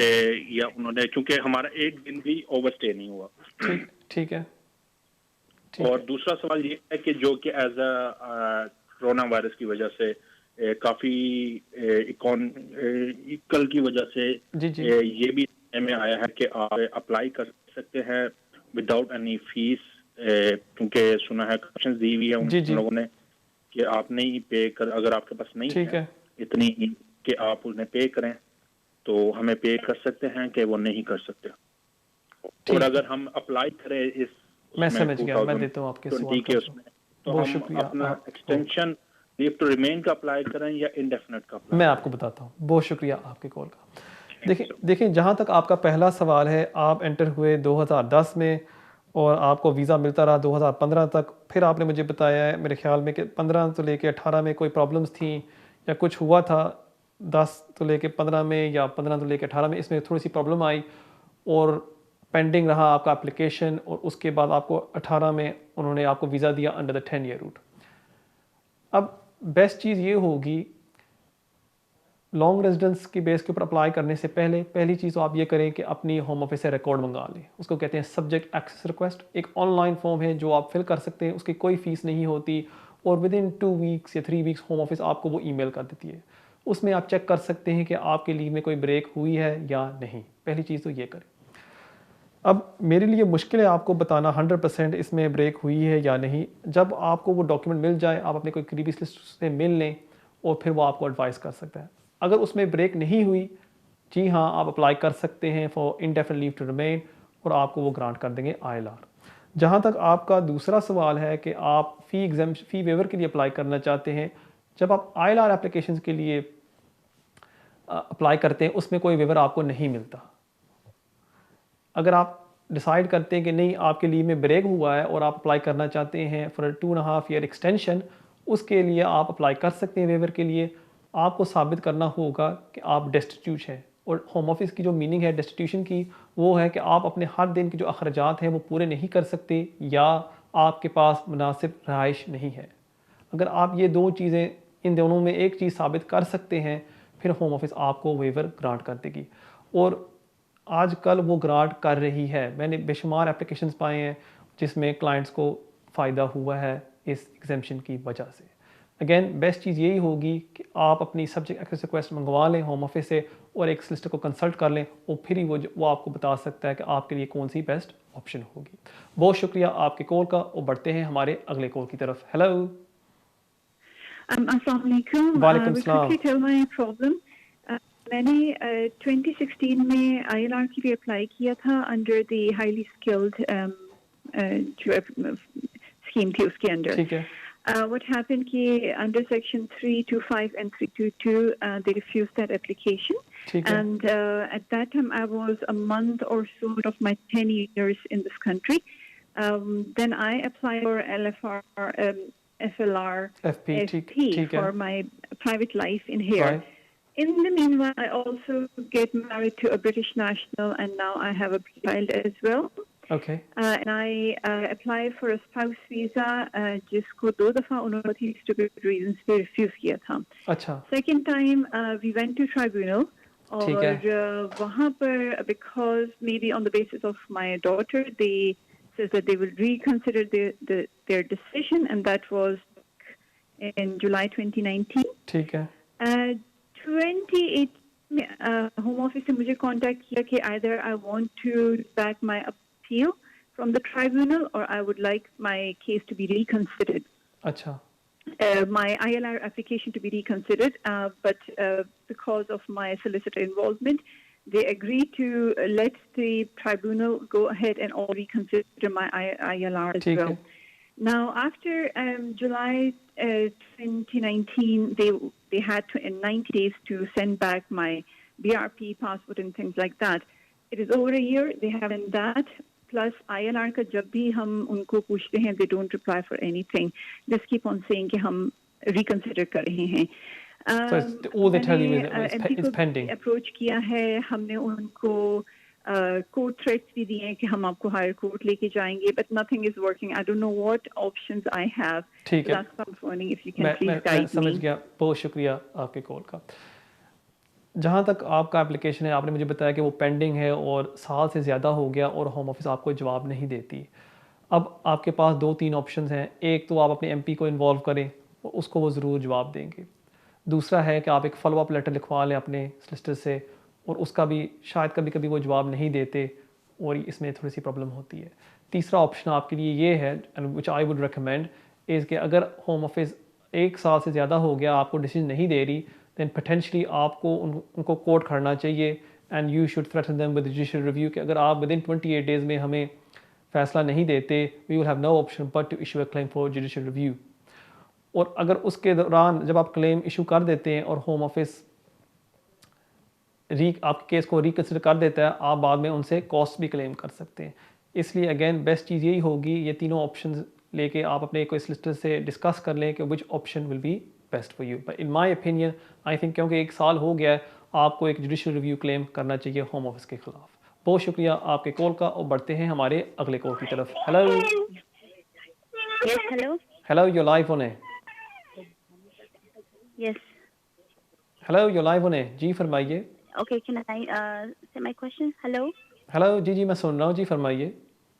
[SPEAKER 7] या उन्होंने, क्योंकि हमारा एक दिन भी ओवरस्टे नहीं हुआ।
[SPEAKER 1] ठीक ठीक है ठीक
[SPEAKER 7] और
[SPEAKER 1] है
[SPEAKER 7] दूसरा सवाल ये है कि जो कि एज अ कोरोना वायरस की वजह से काफी इकल की वजह से
[SPEAKER 1] जी जी
[SPEAKER 7] ये भी में आया है कि आप अप्लाई कर सकते हैं विदाउट एनी फीस, क्योंकि सुना है क्वेश्चन दी हुई है उन
[SPEAKER 1] जी जी
[SPEAKER 7] लोगों ने कि आप नहीं पे कर, अगर आपके पास नहीं
[SPEAKER 1] ठीक
[SPEAKER 7] है
[SPEAKER 1] है
[SPEAKER 7] इतनी कि आप उन्हें पे करें, तो हमें पे कर सकते हैं कि वो नहीं कर सकते।
[SPEAKER 1] ठीक
[SPEAKER 7] और
[SPEAKER 1] है।
[SPEAKER 7] अगर हम अप्लाई करें इस
[SPEAKER 1] मैं
[SPEAKER 7] उसमें
[SPEAKER 1] समझ गया, मैं देता हूँ आपके
[SPEAKER 7] 2020
[SPEAKER 1] सवाल
[SPEAKER 7] के
[SPEAKER 1] का
[SPEAKER 7] उसमें, तो
[SPEAKER 1] बहुत
[SPEAKER 7] हम
[SPEAKER 1] शुक्रिया
[SPEAKER 7] अपना
[SPEAKER 1] आप
[SPEAKER 7] एक्सटेंशन लीव टू रिमेन का अप्लाई करें या इंडेफिनेट का अप्लाई
[SPEAKER 1] मैं
[SPEAKER 7] करें?
[SPEAKER 1] आपको बताता हूँ। बहुत शुक्रिया आपके कॉल का। देखिए जहाँ तक आपका पहला सवाल है, आप एंटर हुए 2010 में और आपको वीज़ा मिलता रहा 2015 तक। फिर आपने मुझे बताया है मेरे ख्याल में कि 15 तो लेके 18 में कोई प्रॉब्लम्स थी या कुछ हुआ था, 10 तो लेके 15 में या 15 तो लेके 18 में इसमें थोड़ी सी प्रॉब्लम आई और पेंडिंग रहा आपका एप्लीकेशन, और उसके बाद आपको 18 में उन्होंने आपको वीज़ा दिया अंडर द 10 ईयर रूट। अब बेस्ट चीज़ ये होगी, लॉन्ग रेजिडेंस की बेस के ऊपर अप्लाई करने से पहले पहली चीज़ तो आप ये करें कि अपनी होम ऑफिस से रिकॉर्ड मंगा लें। उसको कहते हैं सब्जेक्ट एक्सेस रिक्वेस्ट। एक ऑनलाइन फॉर्म है जो आप फिल कर सकते हैं, उसकी कोई फ़ीस नहीं होती और विद इन 2 वीक्स या 3 वीक्स होम ऑफिस आपको वो ईमेल कर देती है। उसमें आप चेक कर सकते हैं कि आपके लीव में कोई ब्रेक हुई है या नहीं। पहली चीज़ तो ये करें। अब मेरे लिए मुश्किल है आपको बताना 100% इसमें ब्रेक हुई है या नहीं। जब आपको वो डॉक्यूमेंट मिल जाए, आप अपने कोई करीबी लिस्ट से मिल लें और फिर वो आपको एडवाइस कर सकता है। अगर उसमें ब्रेक नहीं हुई, जी हाँ, आप अप्लाई कर सकते हैं for indefinite leave to remain और आपको वो ग्रांट कर देंगे ILR। जहाँ तक आपका दूसरा सवाल है कि आप फ़ी वेवर के लिए अप्लाई करना चाहते हैं, जब आप ILR एप्लीकेशन के लिए अप्लाई करते हैं उसमें कोई वेवर आपको नहीं मिलता। अगर आप डिसाइड करते हैं कि नहीं आपके लीव में ब्रेक हुआ है और आप अप्लाई करना चाहते हैं फॉर 2.5 ईयर एक्सटेंशन, उसके लिए आप अप्लाई कर सकते हैं वेवर के लिए। आपको साबित करना होगा कि आप डेस्टिट्यूट हैं, और होम ऑफिस की जो मीनिंग है डेस्टिट्यूशन की, वो है कि आप अपने हर दिन के जो अखराजात हैं वो पूरे नहीं कर सकते या आपके पास मुनासिब रहाइश नहीं है। अगर आप ये दो चीज़ें, इन दोनों में एक चीज़ साबित कर सकते हैं, फिर होम ऑफिस आपको वेवर ग्रांट कर देगी और आजकल वो ग्रांट कर रही है। मैंने बेशुमार एप्लीकेशंस पाए हैं जिसमें क्लाइंट्स को फ़ायदा हुआ है इस एग्जेम्पशन की वजह से। अगेन बेस्ट चीज़ यही होगी कि आप अपनी सब्जेक्ट एक्सेस रिक्वेस्ट मंगवा लें होम ऑफिस से और एक सॉलिसिटर को कंसल्ट कर लें और फिर ही वो आपको बता सकता है कि आपके लिए कौन सी बेस्ट ऑप्शन होगी। बहुत शुक्रिया आपके कॉल का और बढ़ते हैं हमारे अगले कॉल की तरफ। हेलो।
[SPEAKER 8] अस्सलाम वालेकुम।
[SPEAKER 1] वालेकुम
[SPEAKER 8] will
[SPEAKER 1] सलाम।
[SPEAKER 8] quickly tell my problem. मैंने 2016 में ILR के लिए अप्लाई किया था अंडर द हाईली स्किल्ड जो स्कीम थी उसके अंडर।
[SPEAKER 1] ठीक है।
[SPEAKER 8] what happened ki under section 325 and 322 they refused that application.
[SPEAKER 1] ठीक है.
[SPEAKER 8] And at that time I was a month or so of my 10 years in this country. Then I applied for LFR FLR
[SPEAKER 1] FP, ठीक
[SPEAKER 8] for
[SPEAKER 1] है.
[SPEAKER 8] my private life in here.
[SPEAKER 1] Right.
[SPEAKER 8] In the meanwhile, I also get married to a British national, and now I have a child as well.
[SPEAKER 1] Okay.
[SPEAKER 8] And I applied for a spouse visa, जिसको 2 दफा उन्होंने stupid reasons पे refuse किया था.
[SPEAKER 1] अच्छा.
[SPEAKER 8] Second time, we went to tribunal.
[SPEAKER 1] ठीक है.
[SPEAKER 8] और वहाँ पर, because maybe on the basis of my daughter, they says that they will reconsider their decision, and that was in July 2019.
[SPEAKER 1] ठीक है.
[SPEAKER 8] 28 Home Office से मुझे contact किया कि either I want to back my appeal from the tribunal or I would like my case to be reconsidered.
[SPEAKER 1] अच्छा.
[SPEAKER 8] My ILR application to be reconsidered, but because of my solicitor involvement, they agreed to let the tribunal go ahead and all reconsider my ILR as well. Now, after July 2019, they had in 90 days to send back my BRP passport and things like that. It is over a year. They haven't that. Plus, ILR का जब भी हम उनको पूछते हैं, they don't reply for anything. Just keep on saying कि हम reconsider कर रहे हैं.
[SPEAKER 1] So all they tell you is it's pending.
[SPEAKER 8] Approach किया है, हमने उनको court threats भी दिए हैं कि हम आपको higher court लेके जाएंगे, but nothing is working. I don't know what options I have.
[SPEAKER 1] ठीक है.
[SPEAKER 8] That's why I'm phoning. If you can please guide me.
[SPEAKER 1] मैं समझ गया. बहुत शुक्रिया आपके कॉल का. जहाँ तक आपका एप्लीकेशन है, आपने मुझे बताया कि वो पेंडिंग है और साल से ज़्यादा हो गया और होम ऑफिस आपको जवाब नहीं देती. अब आपके पास 2-3 ऑप्शंस हैं. एक तो आप अपने एमपी को इन्वॉल्व करें, उसको वो ज़रूर जवाब देंगे. दूसरा है कि आप एक फॉलो अप लेटर लिखवा लें अपने सॉलिसिटर से, और उसका भी शायद कभी कभी वो जवाब नहीं देते और इसमें थोड़ी सी प्रॉब्लम होती है. तीसरा ऑप्शन आपके लिए ये है, and which I would recommend, is कि अगर होम ऑफिस 1 साल से ज़्यादा हो गया आपको डिसीजन नहीं दे रही, दैन पोटेंशली आपको उनको कोर्ट करना चाहिए, and you should threaten them with judicial review कि अगर आप विदिन 28 डेज़ में हमें फ़ैसला नहीं देते, we will have no option but to issue a claim for judicial review. और अगर उसके दौरान जब आप क्लेम इशू कर देते हैं और होम ऑफिस आपके केस को रिकन्सिडर कर देता है, आप बाद में उनसे कॉस्ट भी क्लेम कर सकते हैं. इसलिए अगेन बेस्ट चीज़ यही होगी, ये तीनों ऑप्शन लेके आप अपने कोई सॉलिसिटर से डिस्कस कर लें कि which option will be best for you. But in my opinion I think क्योंकि 1 साल हो गया है, आपको एक जुडिशियल रिव्यू क्लेम करना चाहिए होम ऑफिस के खिलाफ. बहुत शुक्रिया आपके कॉल का, और बढ़ते हैं हमारे अगले कॉल की तरफ. Hello.
[SPEAKER 9] Yes, hello.
[SPEAKER 1] Hello, you're live on air.
[SPEAKER 9] Yes.
[SPEAKER 1] Hello, you're live on air. जी फरमाइए.
[SPEAKER 9] Okay, can I say my question? Hello.
[SPEAKER 1] Hello, जी मैं सुन रहा हूँ, जी फरमाइए.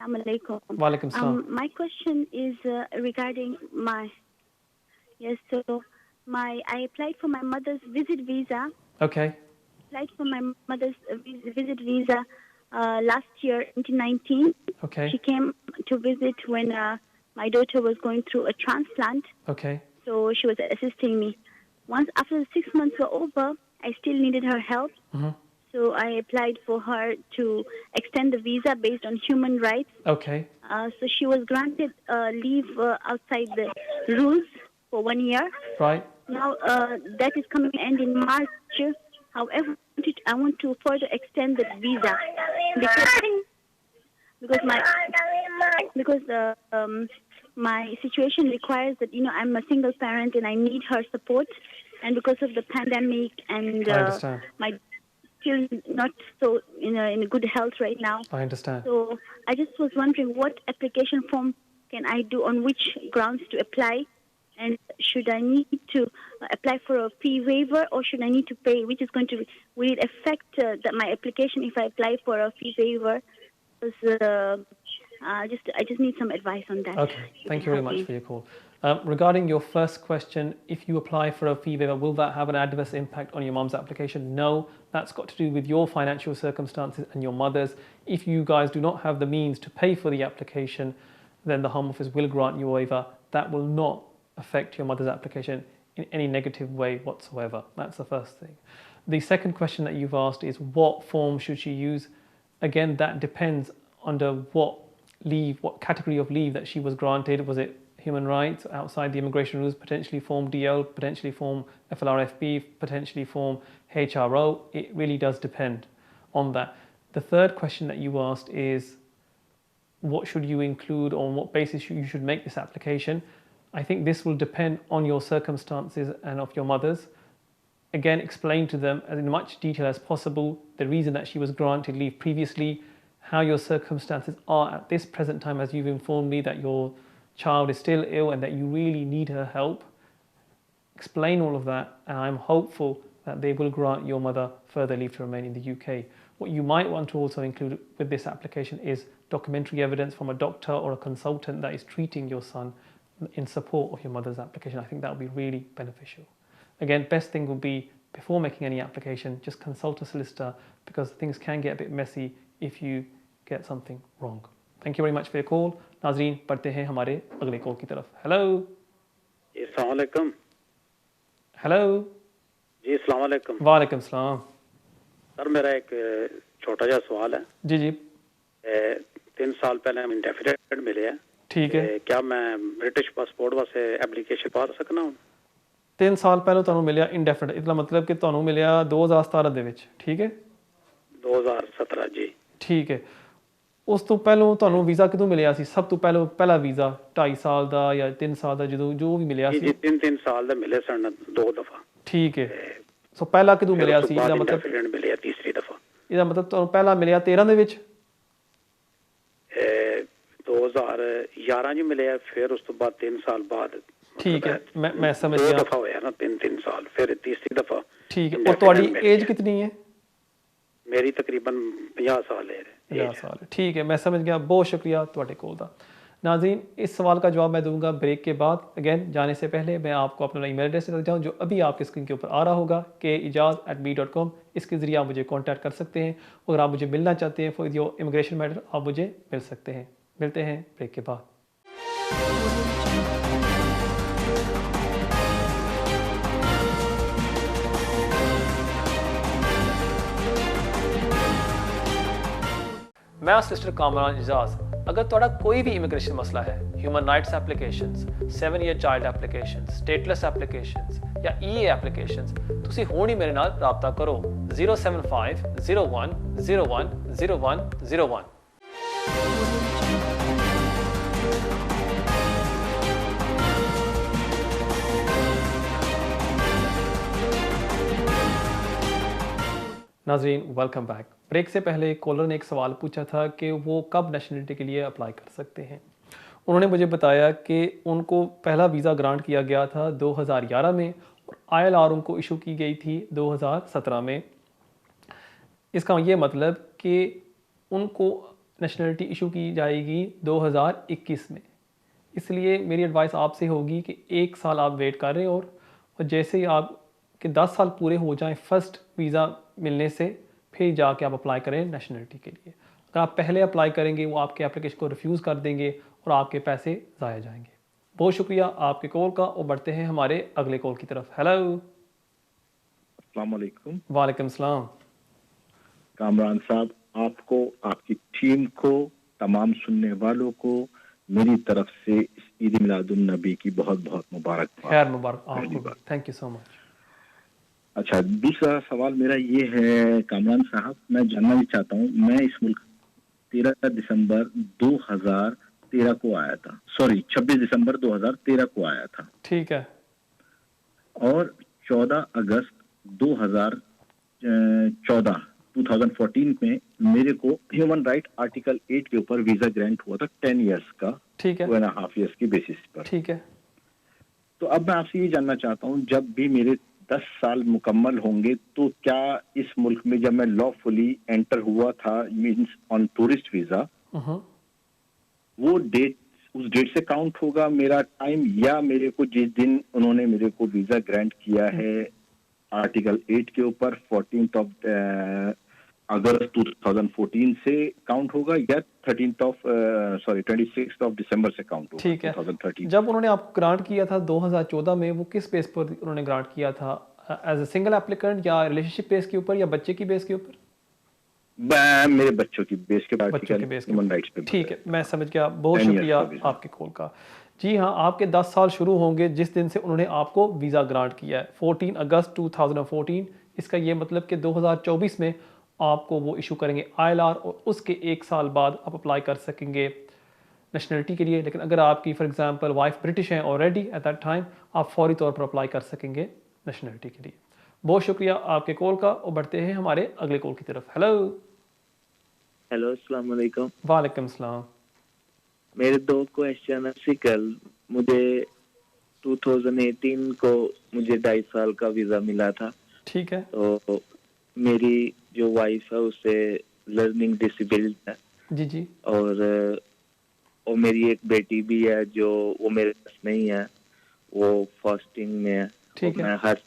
[SPEAKER 9] Assalamu alaikum.
[SPEAKER 1] वालेकुम सलाम.
[SPEAKER 9] My question is regarding my. Yes, so I applied for my mother's visit visa.
[SPEAKER 1] Okay.
[SPEAKER 9] Applied for my mother's visit visa last year, 2019.
[SPEAKER 1] Okay.
[SPEAKER 9] She came to visit when my daughter was going through a transplant.
[SPEAKER 1] Okay.
[SPEAKER 9] So she was assisting me. Once after the 6 months were over, I still needed her help.
[SPEAKER 1] Mm-hmm.
[SPEAKER 9] So I applied for her to extend the visa based on human rights.
[SPEAKER 1] Okay.
[SPEAKER 9] So she was granted leave outside the rules for 1 year.
[SPEAKER 1] Right.
[SPEAKER 9] Now that is coming to end in March. However, I want to further extend the visa because my situation requires that I'm a single parent and I need her support, and because of the pandemic and
[SPEAKER 1] I understand.
[SPEAKER 9] my children not so in a good health right now.
[SPEAKER 1] I understand.
[SPEAKER 9] So I just was wondering what application form can I do, on which grounds to apply, and should I need to apply for a fee waiver or should I need to pay? Which is going to will it affect my application if I apply for a fee waiver? Because I just need some advice on that.
[SPEAKER 1] Okay, thank you very much for your call. Regarding your first question, if you apply for a fee waiver, will that have an adverse impact on your mum's application? No, that's got to do with your financial circumstances and your mother's. If you guys do not have the means to pay for the application, then the Home Office will grant you a waiver. That will not affect your mother's application in any negative way whatsoever. That's the first thing. The second question that you've asked is what form should she use? Again, that depends under what leave, what category of leave that she was granted. Was it human rights outside the immigration rules, potentially form DL, potentially form FLRFP, potentially form HRO. It really does depend on that. The third question that you asked is, what should you include, on what basis you should make this application? I think this will depend on your circumstances and of your mother's. Again, explain to them as in much detail as possible the reason that she was granted leave previously, how your circumstances are at this present time, as you've informed me that your child is still ill and that you really need her help. Explain all of that, and I'm hopeful that they will grant your mother further leave to remain in the UK. What you might want to also include with this application is documentary evidence from a doctor or a consultant that is treating your son in support of your mother's application. I think that would be really beneficial. Again, best thing would be, before making any application, just consult a solicitor, because things can get a bit messy if you get something wrong. Thank you very much for your call. नाज़रीन, बढ़ते हैं हमारे अगले call की तरफ. Hello.
[SPEAKER 10] जी अस्सलाम वालेकुम.
[SPEAKER 1] Hello.
[SPEAKER 10] जी अस्सलाम वालेकुम.
[SPEAKER 1] वालेकुम सलाम.
[SPEAKER 10] सर मेरा एक छोटा सा सवाल है.
[SPEAKER 1] जी जी.
[SPEAKER 10] 3 साल पहले हम इंडेफिनेट मिले हैं.
[SPEAKER 1] ठीक है.
[SPEAKER 10] क्या मैं ब्रिटिश पासपोर्ट वास्ते एप्लीकेशन पा सकना हूं?
[SPEAKER 1] 3 ਸਾਲ ਪਹਿਲਾਂ ਤੁਹਾਨੂੰ ਮਿਲਿਆ ਇੰਡੈਫਿਨਿਟ, ਇਹਦਾ ਮਤਲਬ ਕਿ ਤੁਹਾਨੂੰ ਮਿਲਿਆ 2017 ਦੇ ਵਿੱਚ, ਠੀਕ ਹੈ?
[SPEAKER 10] 2017 ਜੀ.
[SPEAKER 1] ਠੀਕ ਹੈ. ਉਸ ਤੋਂ ਪਹਿਲਾਂ ਤੁਹਾਨੂੰ ਵੀਜ਼ਾ ਕਿਦੋਂ ਮਿਲਿਆ ਸੀ? ਸਭ ਤੋਂ ਪਹਿਲਾ ਵੀਜ਼ਾ 2.5 ਸਾਲ ਦਾ ਜਾਂ 3 ਸਾਲ ਦਾ, ਜਦੋਂ ਜੋ ਵੀ ਮਿਲਿਆ ਸੀ?
[SPEAKER 10] ਜੀ 3 ਸਾਲ ਦਾ ਮਿਲੇ ਸਨ 2 ਦਫਾ.
[SPEAKER 1] ਠੀਕ ਹੈ. ਸੋ ਪਹਿਲਾ ਕਿਦੋਂ ਮਿਲਿਆ ਸੀ? ਇਹਦਾ ਮਤਲਬ
[SPEAKER 10] ਇੰਡੈਫਿਨਿਟ ਮਿਲਿਆ ਤੀਸਰੀ ਦਫਾ.
[SPEAKER 1] ਇਹਦਾ ਮਤਲਬ ਤੁਹਾਨੂੰ ਪਹਿਲਾ ਮਿਲਿਆ 13 ਦੇ ਵਿੱਚ?
[SPEAKER 10] 2011 ਚ ਮਿਲਿਆ, ਫਿਰ ਉਸ ਤੋਂ ਬਾਅਦ 3 ਸਾਲ ਬਾਅਦ.
[SPEAKER 1] ठीक है, मैं समझ गया.
[SPEAKER 10] 2 दफा होया ना, 3 साल, फिर तीसरी दफा.
[SPEAKER 1] ठीक है. और तुम्हारी एज कितनी है?
[SPEAKER 10] मेरी तकरीबन 50 साल है.
[SPEAKER 1] 50 साल. ठीक है, मैं समझ गया. बहुत शुक्रिया तुम्हारे कॉल का. नाज़रीन, इस सवाल का जवाब मैं दूंगा ब्रेक के बाद. अगेन, जाने से पहले मैं आपको अपना ईमेल एड्रेस देता जाऊँ, जो अभी आपके स्क्रीन के ऊपर आ रहा होगा, keijaz@me.com. इसके ज़रिए आप मुझे कॉन्टैक्ट कर सकते हैं. अगर आप मुझे मिलना चाहते हैं फॉर योर इमिग्रेशन मैटर, आप मुझे मिल सकते हैं. मिलते हैं ब्रेक के बाद. मैं सिस्टर कामरान इजाज. अगर तुहाडा कोई भी इमिग्रेशन मसला है, human rights applications, 7 year child applications, stateless applications या EA एप्लीकेशंस, तुसी हुण ही मेरे नाल राबता करो. 075 01 01 01 01. नाज़रीन, वेलकम बैक. ब्रेक से पहले कॉलर ने एक सवाल पूछा था कि वो कब नेशनलिटी के लिए अप्लाई कर सकते हैं. उन्होंने मुझे बताया कि उनको पहला वीज़ा ग्रांट किया गया था 2011 में और ILR उनको इशू की गई थी 2017 में. इसका ये मतलब कि उनको नेशनलिटी इशू की जाएगी 2021 में. इसलिए मेरी एडवाइस आपसे होगी कि 1 साल आप वेट करें और जैसे ही आपके 10 साल पूरे हो जाएं फर्स्ट वीज़ा मिलने से, फिर जाके आप अप्लाई करें नेशनलिटी के लिए. अगर आप पहले अप्लाई करेंगे, वो आपके एप्लीकेशन को रिफ्यूज़ कर देंगे और आपके पैसे ज़ाया जाएंगे. बहुत शुक्रिया आपके कॉल का, और बढ़ते हैं हमारे अगले कॉल की तरफ. हेलो.
[SPEAKER 2] अस्सलाम वालेकुम.
[SPEAKER 1] वालेकुम सलाम.
[SPEAKER 2] कामरान साहब, आपको, आपकी टीम को, तमाम सुनने वालों को मेरी तरफ से ईद मिलादुन नबी की बहुत बहुत मुबारकबाद.
[SPEAKER 1] खैर मुबारक आपको. Thank you so much.
[SPEAKER 2] अच्छा, दूसरा सवाल मेरा ये है कामरान साहब, मैं जानना भी चाहता हूँ, मैं इस मुल्क 13 दिसंबर 2013 को आया था. 26 दिसंबर 2013 को आया था.
[SPEAKER 1] ठीक है.
[SPEAKER 2] और 14 अगस्त 2014 में मेरे को ह्यूमन राइट आर्टिकल 8 के ऊपर वीजा ग्रांट हुआ था 10 इयर्स का.
[SPEAKER 1] ठीक है.
[SPEAKER 2] 2.5 इयर्स की बेसिस पर.
[SPEAKER 1] ठीक है.
[SPEAKER 2] तो अब मैं आपसे ये जानना चाहता हूँ, जब भी मेरे 10 साल मुकम्मल होंगे, तो क्या इस मुल्क में जब मैं लॉफुली एंटर हुआ था, मींस ऑन टूरिस्ट वीजा, वो डेट, उस डेट से काउंट होगा मेरा टाइम, या मेरे को जिस दिन उन्होंने मेरे को वीजा ग्रांट किया है आर्टिकल 8 के ऊपर 14 अगस्त 2014 से काउंट होगा, या 26 दिसंबर से काउंट होगा?
[SPEAKER 1] ठीक है.
[SPEAKER 2] 2013.
[SPEAKER 1] जब उन्होंने आपको ग्रांट किया था 2014 में, वो किस बेस पर उन्होंने ग्रांट किया था? एज ए सिंगल एप्लीकेंट या रिलेशनशिप बेस के ऊपर या बच्चे की बेस के ऊपर?
[SPEAKER 2] मेरे बच्चों की बेस के
[SPEAKER 1] ह्यूमन
[SPEAKER 2] राइट्स पे.
[SPEAKER 1] ठीक है, मैं समझ गया. बहुत शुक्रिया आपके कॉल का. जी हाँ, आपके 10 साल शुरू होंगे जिस दिन से उन्होंने आपको वीज़ा ग्रांट किया है, 14 अगस्त 2014। इसका ये मतलब कि 2024 में आपको वो इशू करेंगे ILR, और उसके 1 साल बाद आप अप्लाई कर सकेंगे नेशनलिटी के लिए। लेकिन अगर आपकी फॉर एग्जांपल वाइफ ब्रिटिश हैं ऑलरेडी एट दैट टाइम, आप फौरी तौर पर अप्लाई कर सकेंगे नेशनलिटी के लिए। बहुत शुक्रिया आपके कॉल का, और बढ़ते हैं हमारे अगले कॉल की तरफ। हेलो।
[SPEAKER 11] हेलो, अस्सलाम वालेकुम।
[SPEAKER 1] वालेकुम सलाम।
[SPEAKER 11] मेरे 2 क्वेश्चन है। कल मुझे 2018 को मुझे 2.5 साल का वीज़ा मिला था।
[SPEAKER 1] ठीक है।
[SPEAKER 11] तो मेरी जो वाइफ है उसे लर्निंग डिसेबिलिटी है।
[SPEAKER 1] जी जी।
[SPEAKER 11] और मेरी एक बेटी भी है जो वो मेरे पास नहीं है, वो फास्टिंग में है।
[SPEAKER 1] ठीक है।
[SPEAKER 11] मैं हर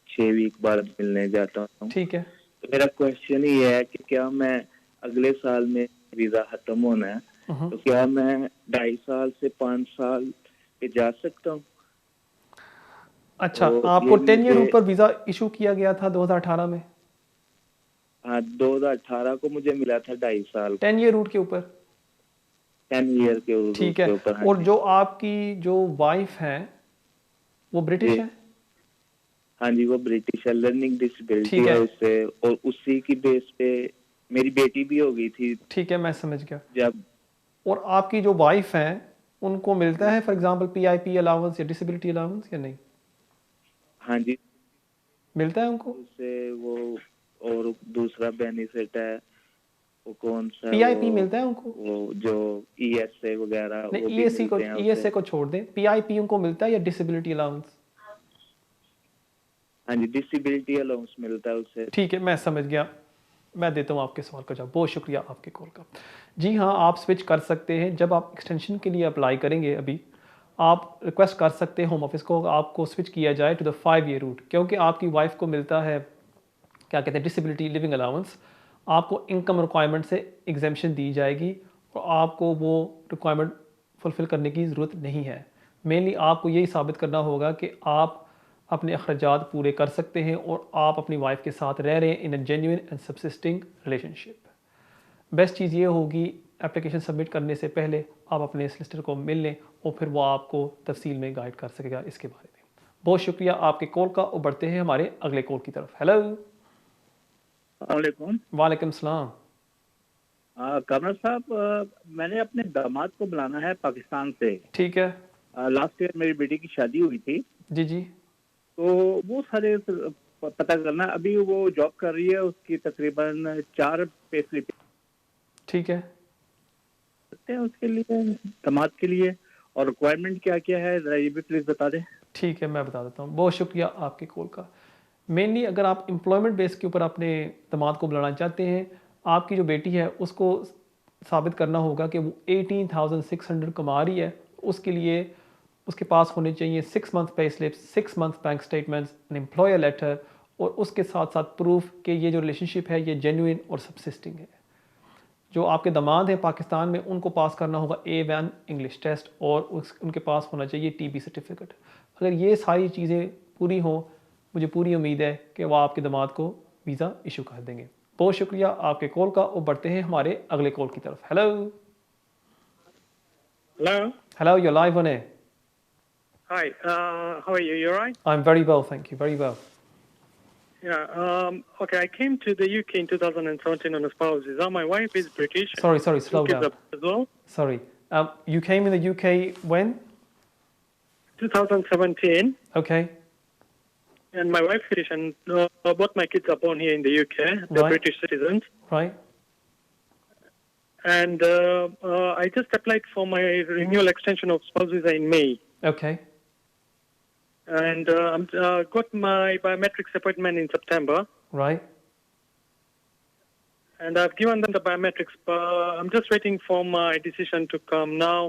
[SPEAKER 11] 6 वीक बाद मिलने जाता हूँ।
[SPEAKER 1] ठीक है।
[SPEAKER 11] तो मेरा क्वेश्चन ये है कि क्या मैं अगले साल में वीज़ा खत्म होना है, तो क्या मैं 2.5 साल से 5 साल पे जा सकता हूँ?
[SPEAKER 1] अच्छा,
[SPEAKER 11] तो
[SPEAKER 1] आपको
[SPEAKER 11] ये
[SPEAKER 1] 10 ईयर
[SPEAKER 11] मुझे-
[SPEAKER 1] ऊपर वीज़ा इशू किया गया था 2018 में।
[SPEAKER 11] हाँ, 2018 को मुझे मिला था 2.5 साल
[SPEAKER 1] 10 ईयर रूट के ऊपर।
[SPEAKER 11] 10 ईयर के
[SPEAKER 1] ठीक है।
[SPEAKER 11] ऊपर। हाँ
[SPEAKER 1] और
[SPEAKER 11] जी।
[SPEAKER 1] जो आपकी जो वाइफ है वो ब्रिटिश
[SPEAKER 11] जी।
[SPEAKER 1] है?
[SPEAKER 11] हाँ जी, वो ब्रिटिश है, लर्निंग डिसेबिलिटी
[SPEAKER 1] ठीक
[SPEAKER 11] है
[SPEAKER 1] है।
[SPEAKER 11] उससे, और उसी की बेस पे मेरी बेटी भी हो गई थी
[SPEAKER 1] ठीक है, मैं समझ गया।
[SPEAKER 11] जब।
[SPEAKER 1] और आपकी जो वाइफ है उनको मिलता है फॉर एग्जांपल PIP अलाउंस या डिसेबिलिटी अलाउंस या नहीं?
[SPEAKER 11] हाँ जी,
[SPEAKER 1] मिलता है उनको?
[SPEAKER 11] उससे वो, और दूसरा बेनिफिट है वो कौन सा है?
[SPEAKER 1] PIP
[SPEAKER 11] वो
[SPEAKER 1] मिलता है उनको?
[SPEAKER 11] वो जो ESA वगैरह वो
[SPEAKER 1] नहीं,
[SPEAKER 11] भी मिलते हैं उसे।
[SPEAKER 1] ESA को छोड़ दें, PIP उनको मिलता है या डिसेबिलिटी अलाउंस?
[SPEAKER 11] हाँ जी, डिसेबिलिटी अलाउंस मिलता है उससे।
[SPEAKER 1] ठीक है, मैं समझ गया। मैं देता हूँ आपके सवाल का जवाब। बहुत शुक्रिया आपके कॉल का। जी हाँ, आप स्विच कर सकते हैं। जब आप एक्सटेंशन के लिए अप्लाई करेंगे, अभी आप रिक्वेस्ट कर सकते हैं होम ऑफिस को आपको स्विच किया जाए टू द 5 ईयर रूट, क्योंकि आपकी वाइफ को मिलता है क्या कहते हैं डिसेबिलिटी लिविंग अलाउंस। आपको इनकम रिक्वायरमेंट से एग्जेम्पशन दी जाएगी और आपको वो रिक्वायरमेंट फुलफ़िल करने की ज़रूरत नहीं है। मेनली आपको यही साबित करना होगा कि आप अपने अखराजात पूरे कर सकते हैं और आप अपनी वाइफ के साथ रह रहे हैं in a genuine and subsisting relationship. Best चीज़ ये होगी एप्लीकेशन सबमिट करने से पहले आप अपने सॉलिसिटर को मिल लें और फिर वो आपको तफसील में गाइड कर सकेगा इसके बारे में। बहुत शुक्रिया आपके कॉल का, और बढ़ते हैं हमारे अगले कॉल की तरफ। हेलो।
[SPEAKER 12] वालेकुम।
[SPEAKER 1] वालेकुम सलाम।
[SPEAKER 12] कमर साहब, मैंने अपने दामाद को बुलाना है पाकिस्तान से।
[SPEAKER 1] ठीक है।
[SPEAKER 12] लास्ट ईयर मेरी बेटी की शादी हुई थी,
[SPEAKER 1] जी जी।
[SPEAKER 12] तो वो सारे पता करना। अभी वो जॉब कर रही है, उसकी तकरीबन 4 पे स्लिप
[SPEAKER 1] ठीक है।
[SPEAKER 12] सकते हैं उसके लिए, दामाद के लिए, और रिक्वायरमेंट क्या क्या है जरा ये भी प्लीज बता दें।
[SPEAKER 1] ठीक है, मैं बता देता हूँ। बहुत शुक्रिया आपके कॉल का। मेनली अगर आप एम्प्लॉयमेंट बेस के ऊपर अपने दामाद को बुलाना चाहते हैं, आपकी जो बेटी है उसको साबित करना होगा कि वो 18,600 कमा रही है। उसके लिए उसके पास होने चाहिए 6 month pay slip, 6 month bank statements, an employer letter, और उसके साथ साथ प्रूफ कि ये जो रिलेशनशिप है ये जेन्युइन और सब्सिस्टिंग है। जो आपके दामाद हैं पाकिस्तान में, उनको पास करना होगा A1 इंग्लिश टेस्ट, और उनके पास होना चाहिए TB सर्टिफिकेट। अगर ये सारी चीज़ें पूरी हों, मुझे पूरी उम्मीद है कि वह आपके दामाद को वीज़ा इशू कर देंगे। बहुत शुक्रिया आपके कॉल का, और बढ़ते हैं हमारे अगले कॉल की तरफ। Hello.
[SPEAKER 13] Hello.
[SPEAKER 1] Hello, you're live on air.
[SPEAKER 13] Hi. How are you? You alright?
[SPEAKER 1] I'm very well, thank you. Very well.
[SPEAKER 13] Yeah. Okay. I came to the UK in 2017 on a spouse visa. My wife is British.
[SPEAKER 1] Sorry, slow
[SPEAKER 13] Two kids
[SPEAKER 1] down.
[SPEAKER 13] as well.
[SPEAKER 1] Sorry. You came in the UK when?
[SPEAKER 13] 2017.
[SPEAKER 1] Okay.
[SPEAKER 13] And my wife British, and both my kids are born here in the UK. They're
[SPEAKER 1] Right.
[SPEAKER 13] British citizens.
[SPEAKER 1] Right.
[SPEAKER 13] And I just applied for my renewal extension of spouse visa in May.
[SPEAKER 1] Okay.
[SPEAKER 13] And got my biometrics appointment in September.
[SPEAKER 1] Right.
[SPEAKER 13] And I've given them the biometrics, but I'm just waiting for my decision to come. Now,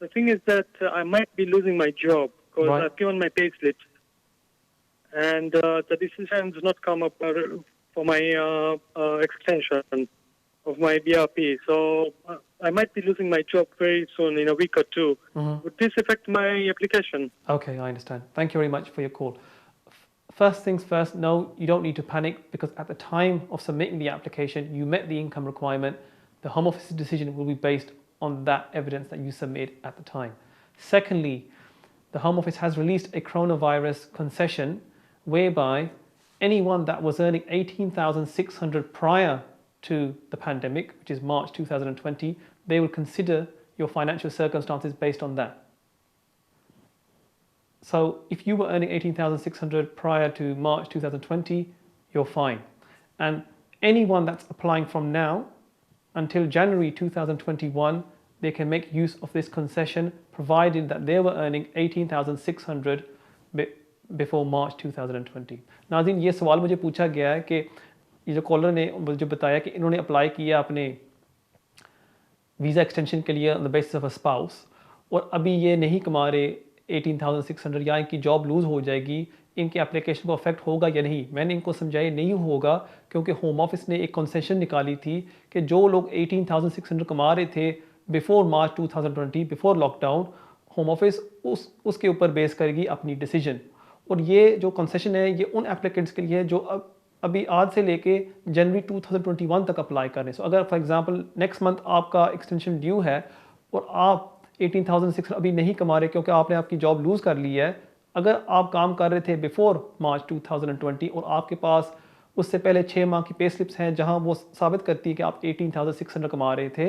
[SPEAKER 13] the thing is that I might be losing my job because
[SPEAKER 1] Right.
[SPEAKER 13] I've given my pay slips. And the decision has not come up for my extension of my BRP. So I might be losing my job very soon, in a week or two. Would this affect my application?
[SPEAKER 1] Okay, I understand. Thank you very much for your call. First things first, no, you don't need to panic, because at the time of submitting the application, you met the income requirement. The Home Office's decision will be based on that evidence that you submitted at the time. Secondly, the Home Office has released a coronavirus concession whereby anyone that was earning 18,600 prior to the pandemic, which is March 2020, they will consider your financial circumstances based on that. So if you were earning 18,600 prior to March 2020, you're fine. And anyone that's applying from now until January 2021, they can make use of this concession provided that they were earning 18,600 before March 2020. नाज़रीन, ये सवाल मुझे पूछा गया है कि ये जो कॉलर ने मुझे बताया कि इन्होंने अप्लाई किया अपने वीज़ा एक्सटेंशन के लिए on the basis of a spouse और अभी ये नहीं कमा रहे 18,600 या इनकी जॉब लूज़ हो जाएगी, इनके एप्लीकेशन को अफेक्ट होगा या नहीं। मैंने इनको समझाया नहीं होगा, क्योंकि होम ऑफिस ने एक कंसेशन निकाली थी कि जो लोग 18,600 कमा रहे थे बिफोर मार्च 2020, बिफोर लॉकडाउन, होम ऑफिस उसके ऊपर बेस करेगी अपनी डिसीजन। और ये जो कंसेशन है ये उन एप्लीकेंट्स के लिए जो अभी आज से लेके जनवरी 2021 तक अप्लाई कर रहे हैं। सो अगर फॉर एग्जांपल नेक्स्ट मंथ आपका एक्सटेंशन ड्यू है और आप 18,600 अभी नहीं कमा रहे क्योंकि आपने आपकी जॉब लूज़ कर ली है, अगर आप काम कर रहे थे बिफोर मार्च 2020 और आपके पास उससे पहले 6 माह की पे स्लिप्स हैं जहां वो साबित करती है कि आप 18,600 कमा रहे थे,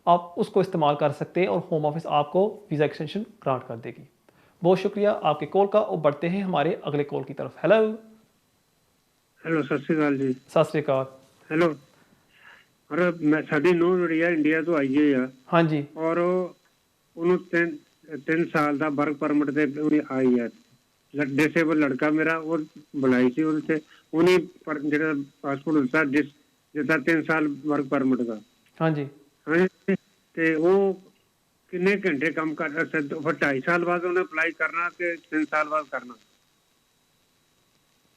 [SPEAKER 1] आप उसको इस्तेमाल कर सकते हैं और होम ऑफिस आपको वीज़ा एक्सटेंशन ग्रांट कर देगी। बहुत शुक्रिया आपके कॉल का और बढ़ते हैं हमारे अगले कॉल की तरफ। हेलो
[SPEAKER 14] हेलो, सत श्री अकाल जी।
[SPEAKER 1] सत श्री अकाल।
[SPEAKER 14] हेलो, अरे मैं साडी नूंह ਜਿਹੜੀ ਆ ਇੰਡੀਆ ਤੋਂ ਆਈ ਹੋਈ ਆ।
[SPEAKER 1] ਹਾਂਜੀ।
[SPEAKER 14] ਔਰ ਉਹਨੂੰ 3 ਸਾਲ ਦਾ ਵਰਕ ਪਰਮਿਟ ਤੇ ਉਹਨੇ ਆਈ ਹੈ। ਡਿਸੇਬਲ ਲੜਕਾ ਮੇਰਾ ਉਹ ਬੁਲਾਈ ਸੀ ਉਹਦੇ ਤੇ ਉਹਨੇ ਜਿਹੜਾ ਪਾਸਪੋਰਟ ਦਿੱਤਾ ਜਿੱਦਾਂ 3 ਸਾਲ ਵਰਕ ਪਰਮਿਟ ਦਾ।
[SPEAKER 1] ਹਾਂਜੀ
[SPEAKER 14] ਹਾਂਜੀ। ਤੇ ਉਹ ਕਿੰਨੇ ਘੰਟੇ ਕੰਮ ਕਰ ਸਕਦਾ? ਫਿਰ 2.5 ਸਾਲ ਬਾਅਦ ਉਹਨੇ ਅਪਲਾਈ ਕਰਨਾ ਕਿ 3 ਸਾਲ ਬਾਅਦ ਕਰਨਾ?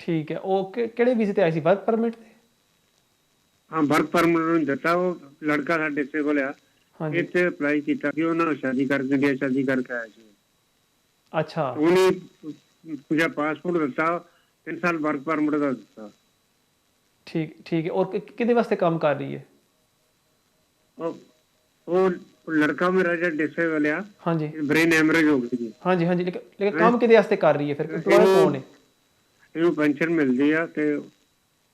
[SPEAKER 1] ਠੀਕ ਹੈ। ਉਹ ਕਿਹੜੇ ਵੀਜ਼ੇ ਤੇ ਆਈ ਸੀ? ਵਰਕ ਪਰਮਿਟ ਤੇ?
[SPEAKER 14] ਹਾਂ, ਵਰਕ ਪਰਮਿਟ ਨੂੰ ਦਿੱਤਾ। ਉਹ ਲੜਕਾ ਸਾਡਾ ਡਿਸੇਬਲ ਆ। ਇੱਥੇ ਅਪਲਾਈ ਕੀਤਾ ਸੀ, ਉਹਨਾਂ ਨੂੰ ਸ਼ਾਦੀ ਕਰਕੇ ਗਿਆ, ਸ਼ਾਦੀ ਕਰਕੇ ਆਇਆ ਸੀ।
[SPEAKER 1] ਅੱਛਾ।
[SPEAKER 14] ਉਹਨੇ मुझे पासपोर्ट ਦਿੱਤਾ 3 ਸਾਲ ਵਰਕ ਪਰਮਿਟ ਦਾ ਦਿੱਤਾ।
[SPEAKER 1] ठीक है। और कितने वास्ते काम कर रही है?
[SPEAKER 14] ਉਹ ਲੜਕਾ ਮੇਰਾ ਜਿਹੜਾ ਡਿਸੇਬਲ ਆ।
[SPEAKER 1] ਹਾਂਜੀ।
[SPEAKER 14] ਬ੍ਰੇਨ ਹੈਮਰੇਜ ਹੋ ਗਈ ਜੀ।
[SPEAKER 1] ਹਾਂਜੀ ਹਾਂਜੀ। लेकिन काम किदे वास्ते कर रही है फिर? एम्प्लॉयर कौन है?
[SPEAKER 14] ਇਹਨੂੰ ਪੈਨਸ਼ਨ ਮਿਲਦੀ ਆ ਤੇ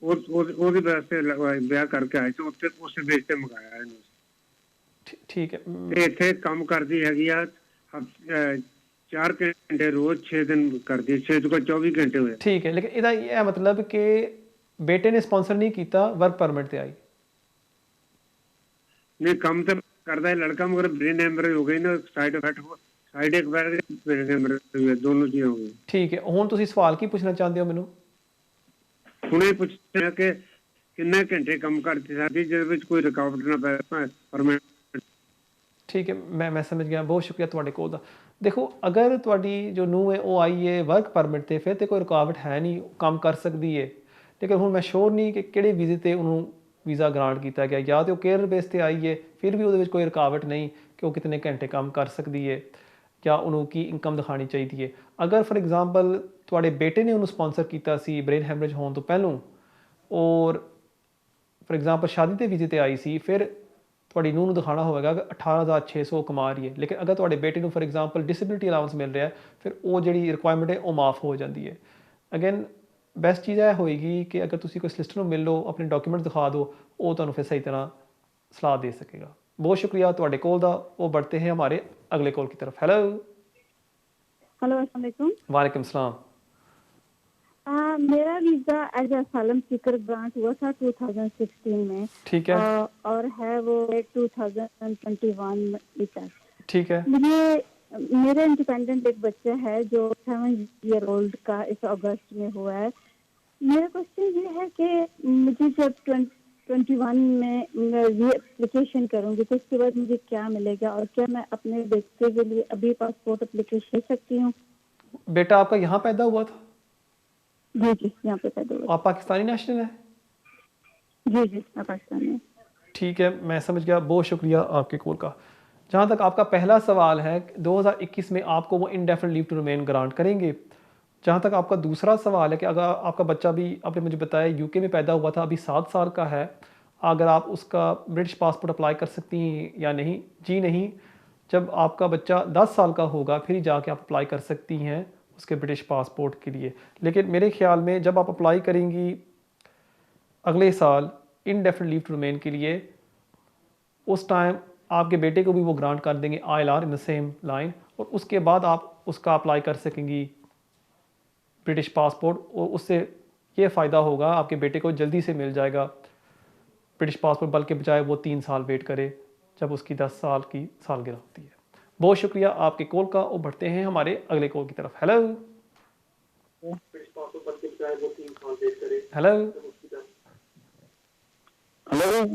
[SPEAKER 14] ਉਹਦੇ ਵਾਸਤੇ ਵਿਆਹ ਕਰਕੇ ਆਏ ਸੀ, ਉੱਥੇ ਉਸੇ ਬੇਸ ਤੇ ਮੰਗਾਇਆ ਇਹਨੂੰ।
[SPEAKER 1] ਠੀਕ ਹੈ।
[SPEAKER 14] ਤੇ ਇੱਥੇ ਕੰਮ ਕਰਦੀ ਹੈਗੀ ਆ 4 घंटे रोज 6 दिन करती, 6 ਤੋਂ 24 घंटे ਹੋਏ।
[SPEAKER 1] ठीक है। लेकिन ਇਹਦਾ ਇਹ मतलब कि बेटे ने स्पॉन्सर नहीं ਕੀਤਾ, वर्क परमिट ਤੇ ਆਈ?
[SPEAKER 14] नहीं, काम तो करता है लड़का, मगर ब्रेन हैमरेज हो गई ना, साइड इफेक्ट ब्रेन हैमरेज दोनों चीजें हो गई।
[SPEAKER 1] ठीक है। ਹੁਣ ਤੁਸੀਂ ਸਵਾਲ ਕੀ ਪੁੱਛਣਾ ਚਾਹੁੰਦੇ ਹੋ ਮੈਨੂੰ?
[SPEAKER 14] ਹੁਣੇ ਪੁੱਛਿਆ ਕਿ ਕਿੰਨੇ ਘੰਟੇ ਕੰਮ ਕਰਦੀ ਸਾਡੀ, ਜਿਹਦੇ ਵਿੱਚ ਕੋਈ ਰੁਕਾਵਟ ਨਾ ਪਏ ਪਰਮਿਟ।
[SPEAKER 1] ठीक है, मैं समझ गया। बहुत शुक्रिया ਤੁਹਾਡੇ ਕੋਲ ਦਾ। देखो, अगर ਤੁਹਾਡੀ ਜੋ ਨੂੰਹ ਹੈ ਉਹ ਆਈ ਹੈ ਵਰਕ ਪਰਮਿਟ ਤੇ, ਫਿਰ ਤੇ ਕੋਈ ਰੁਕਾਵਟ ਹੈ ਨਹੀਂ, ਕੰਮ ਕਰ ਸਕਦੀ ਹੈ। ਲੇਕਿਨ ਹੁਣ ਮੈਂ ਸ਼ੋਰ ਨਹੀਂ ਕਿ ਕਿਹੜੇ ਵੀਜ਼ੇ ਤੇ ਉਹਨੂੰ ਵੀਜ਼ਾ ਗ੍ਰਾਂਟ ਕੀਤਾ ਗਿਆ, ਜਾਂ ਤੇ ਉਹ ਕੇਅਰ ਬੇਸ ਤੇ ਆਈ ਹੈ, ਫਿਰ ਵੀ ਉਹਦੇ ਵਿੱਚ ਕੋਈ ਰੁਕਾਵਟ ਨਹੀਂ ਕਿ ਉਹ ਕਿਤਨੇ ਘੰਟੇ ਕੰਮ ਕਰ ਸਕਦੀ ਹੈ ਜਾਂ ਉਹਨੂੰ ਕੀ ਇਨਕਮ ਦਿਖਾਣੀ ਚਾਹੀਦੀ ਹੈ। ਅਗਰ ਫॉर एग्जांपल ਤੁਹਾਡੇ ਬੇਟੇ ਨੇ ਉਹਨੂੰ ਸਪਾਂਸਰ ਕੀਤਾ ਸੀ ਬ੍ਰੇਨ ਹੈਮਰੇਜ ਹੋਣ ਤੋਂ ਪਹਿਲਾਂ ਔਰ ਫॉर एग्जांपल ਸ਼ਾਦੀ ਤੇ ਵੀਜ਼ੇ ਤੇ ਆਈ ਸੀ, ਫਿਰ ਤੁਹਾਡੀ ਨੂੰਹ ਨੂੰ ਦਿਖਾਣਾ ਹੋਵੇਗਾ ਕਿ 18,600 ਕਮਾ ਰਹੀ ਹੈ। ਲੇਕਿਨ ਅਗਰ ਤੁਹਾਡੇ ਬੇਟੇ ਨੂੰ ਫॉर एग्जांपल ਡਿਸੇਬਿਲਿਟੀ ਅਲਾउंस ਮਿਲ ਰਿਹਾ, ਫਿਰ ਉਹ ਜਿਹੜੀ ਰਿਕੁਆਇਰਮੈਂਟ ਹੈ ਉਹ ਮਾਫ ਹੋ ਜਾਂਦੀ ਹੈ। ਅਗੇਨ ਬੈਸਟ ਚੀਜ਼ ਇਹ ਹੋਏਗੀ ਕਿ ਅਗਰ ਤੁਸੀਂ ਕੋਈ ਸਲਿਸਟਰ ਨੂੰ ਮਿਲ ਲਓ, ਆਪਣੇ ਡਾਕੂਮੈਂਟ ਦਿਖਾ ਦਿਓ, ਉਹ ਤੁਹਾਨੂੰ ਫਿਰ ਸਹੀ ਤਰ੍ਹਾਂ ਸਲਾਹ ਦੇ ਸਕੇਗਾ। बहुत शुक्रिया ਤੁਹਾਡੇ ਕੋਲ ਦਾ। वो बढ़ते हैं हमारे अगले कॉल की तरफ। हेलो
[SPEAKER 15] हेलो, अस्सलाम वालेकुम।
[SPEAKER 1] वालेकुम सलाम।
[SPEAKER 15] मेरा visa as asylum Sikar grant हुआ था 2016 में। ठीक है। और है वो 2021 तक।
[SPEAKER 1] ठीक है।
[SPEAKER 15] मेरे इंडिपेंडेंट एक बच्चा है जो 7 ईयर ओल्ड का इस अगस्त में हुआ है। मेरा क्वेश्चन ये है कि मुझे जब 21 में ये एप्लीकेशन करूँगी तो उसके बाद मुझे क्या मिलेगा, और क्या मैं अपने बच्चे के लिए अभी पासपोर्ट एप्लीकेशन दे सकती हूँ?
[SPEAKER 1] बेटा आपका यहाँ पैदा हुआ था?
[SPEAKER 15] जी जी, यहाँ पे पैदा हुआ।
[SPEAKER 1] आप पाकिस्तानी नेशनल है?
[SPEAKER 15] जी जी, मैं पाकिस्तानी हूँ।
[SPEAKER 1] ठीक है, मैं समझ गया। बहुत शुक्रिया आपके कॉल का। जहाँ तक आपका पहला सवाल है, 2021 में आपको वो indefinite leave to remain grant करेंगे। जहाँ तक आपका दूसरा सवाल है कि अगर आपका बच्चा भी, आपने मुझे बताया यूके में पैदा हुआ था, अभी 7 साल का है, अगर आप उसका ब्रिटिश पासपोर्ट अप्लाई कर सकती हैं या नहीं? जी नहीं। जब आपका बच्चा 10 साल का होगा फिर ही जाके आप अप्लाई कर सकती हैं उसके ब्रिटिश पासपोर्ट के लिए। लेकिन मेरे ख्याल में जब आप अप्लाई करेंगी अगले साल इनडेफिनिट लीव टू रिमेन के लिए, उस टाइम आपके बेटे को भी वो ग्रांट कर देंगे ILR in the same line, और उसके बाद आप उसका अप्लाई कर सकेंगी ब्रिटिश पासपोर्ट, और उससे ये फ़ायदा होगा आपके बेटे को जल्दी से मिल जाएगा ब्रिटिश पासपोर्ट, बल्कि बजाय वो 3 साल वेट करे जब उसकी 10 साल की सालगिरह होती है। बहुत शुक्रिया आपके कॉल का, और बढ़ते हैं हमारे अगले कॉल की तरफ। हेलो हेलो
[SPEAKER 16] हेलो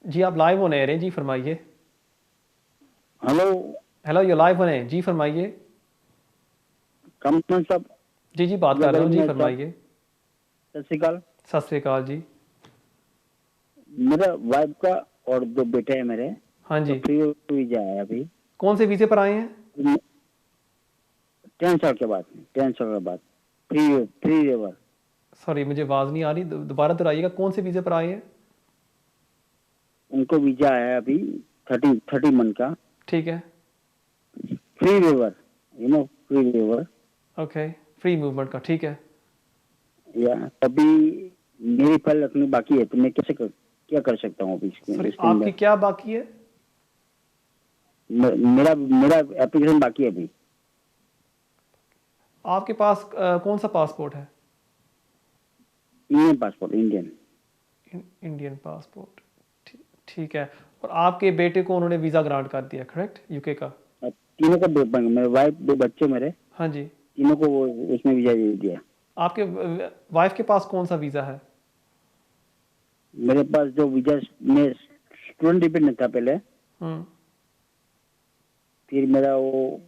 [SPEAKER 1] जी, आप लाइव होने रहे हैं जी, फरमाइए।
[SPEAKER 16] हेलो
[SPEAKER 1] हेलो, ये लाइव होने हैं जी, फरमाइए।
[SPEAKER 16] कमल साहब
[SPEAKER 1] जी जी, बात कर रहा हूँ जी, फरमाइए।
[SPEAKER 16] सत श्री अकाल।
[SPEAKER 1] सत श्री अकाल जी।
[SPEAKER 16] मेरा वाइफ का और 2 बेटे हैं मेरे।
[SPEAKER 1] हाँ जी।
[SPEAKER 16] तो फ्री वीजा है अभी।
[SPEAKER 1] कौन से वीज़े पर आए हैं?
[SPEAKER 16] 10 साल के बाद, 10 साल के बाद फ्री वेवर।
[SPEAKER 1] सॉरी, मुझे आवाज़ नहीं आ रही, दोबारा दोहराइएगा। कौन से वीज़े पर आए हैं?
[SPEAKER 16] उनको वीजा है अभी 30 मंथ का।
[SPEAKER 1] ठीक है।
[SPEAKER 16] Free waiver, free waiver.
[SPEAKER 1] Okay, free movement का, ठीक है।
[SPEAKER 16] या अभी मेरी फाइल रखनी बाकी है, तो मैं क्या कर सकता हूँ अभी इसके
[SPEAKER 1] आपकी क्या बाकी है?
[SPEAKER 16] मेरा एप्लीकेशन बाकी है अभी।
[SPEAKER 1] आपके पास कौन सा पासपोर्ट है?
[SPEAKER 16] इंडियन पासपोर्ट,
[SPEAKER 1] इंडियन पासपोर्ट, ठीक है। और आपके बेटे को उन्होंने वीज़ा ग्रांट कर दिया, करेक्ट? यूके का?
[SPEAKER 16] तीनों को मेरे वाइफ 2 बच्चे मेरे।
[SPEAKER 1] हाँ जी।
[SPEAKER 16] तीनों को वो उसमें वीजा दे दिया।
[SPEAKER 1] आपके वाइफ के पास कौन सा वीज़ा है?
[SPEAKER 16] मेरे पास जो वीजा में स्टूडेंट डिपेंडेंट था पहले, फिर मेरा वो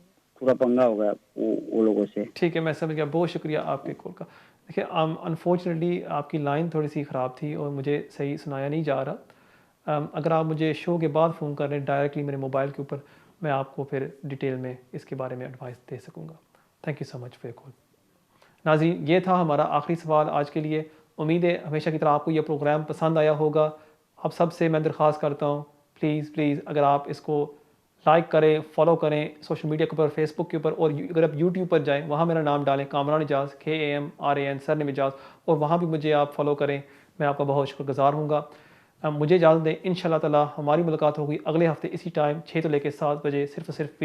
[SPEAKER 16] पूरा पंगा हो गया वो लोगों से।
[SPEAKER 1] ठीक है, मैं समझ गया। बहुत शुक्रिया आपके कॉल का। देखिए, अनफॉर्चुनेटली आपकी लाइन थोड़ी सी ख़राब थी और मुझे सही सुनाया नहीं जा रहा। अगर आप मुझे शो के बाद फ़ोन कर रहे हैं डायरेक्टली मेरे मोबाइल के ऊपर, मैं आपको फिर डिटेल में इसके बारे में एडवाइस दे सकूँगा। Thank you so much for your call. नाज़रीन, ये था हमारा आखिरी सवाल आज के लिए। उम्मीद है हमेशा की तरह आपको यह प्रोग्राम पसंद आया होगा। आप सबसे मैं दरख्वास्त करता हूँ, प्लीज़ अगर आप इसको लाइक करें, फॉलो करें सोशल मीडिया के ऊपर, फेसबुक के ऊपर, और अगर आप यूट्यूब पर जाएं वहाँ मेरा नाम डालें कामरान एजाज, KAMRAN सरनेम एजाज, और वहाँ भी मुझे आप फॉलो करें। मैं आपका बहुत शुक्रगुजार हूँगा। मुझे इजाज़त दें। इंशाल्लाह ताला हमारी मुलाकात होगी अगले हफ्ते इसी टाइम 6 से लेकर 7 बजे, सिर्फ और सिर्फ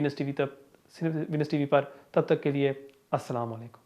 [SPEAKER 1] विनस टीवी पर। तब तक के लिए अस्सलाम वालेकुम।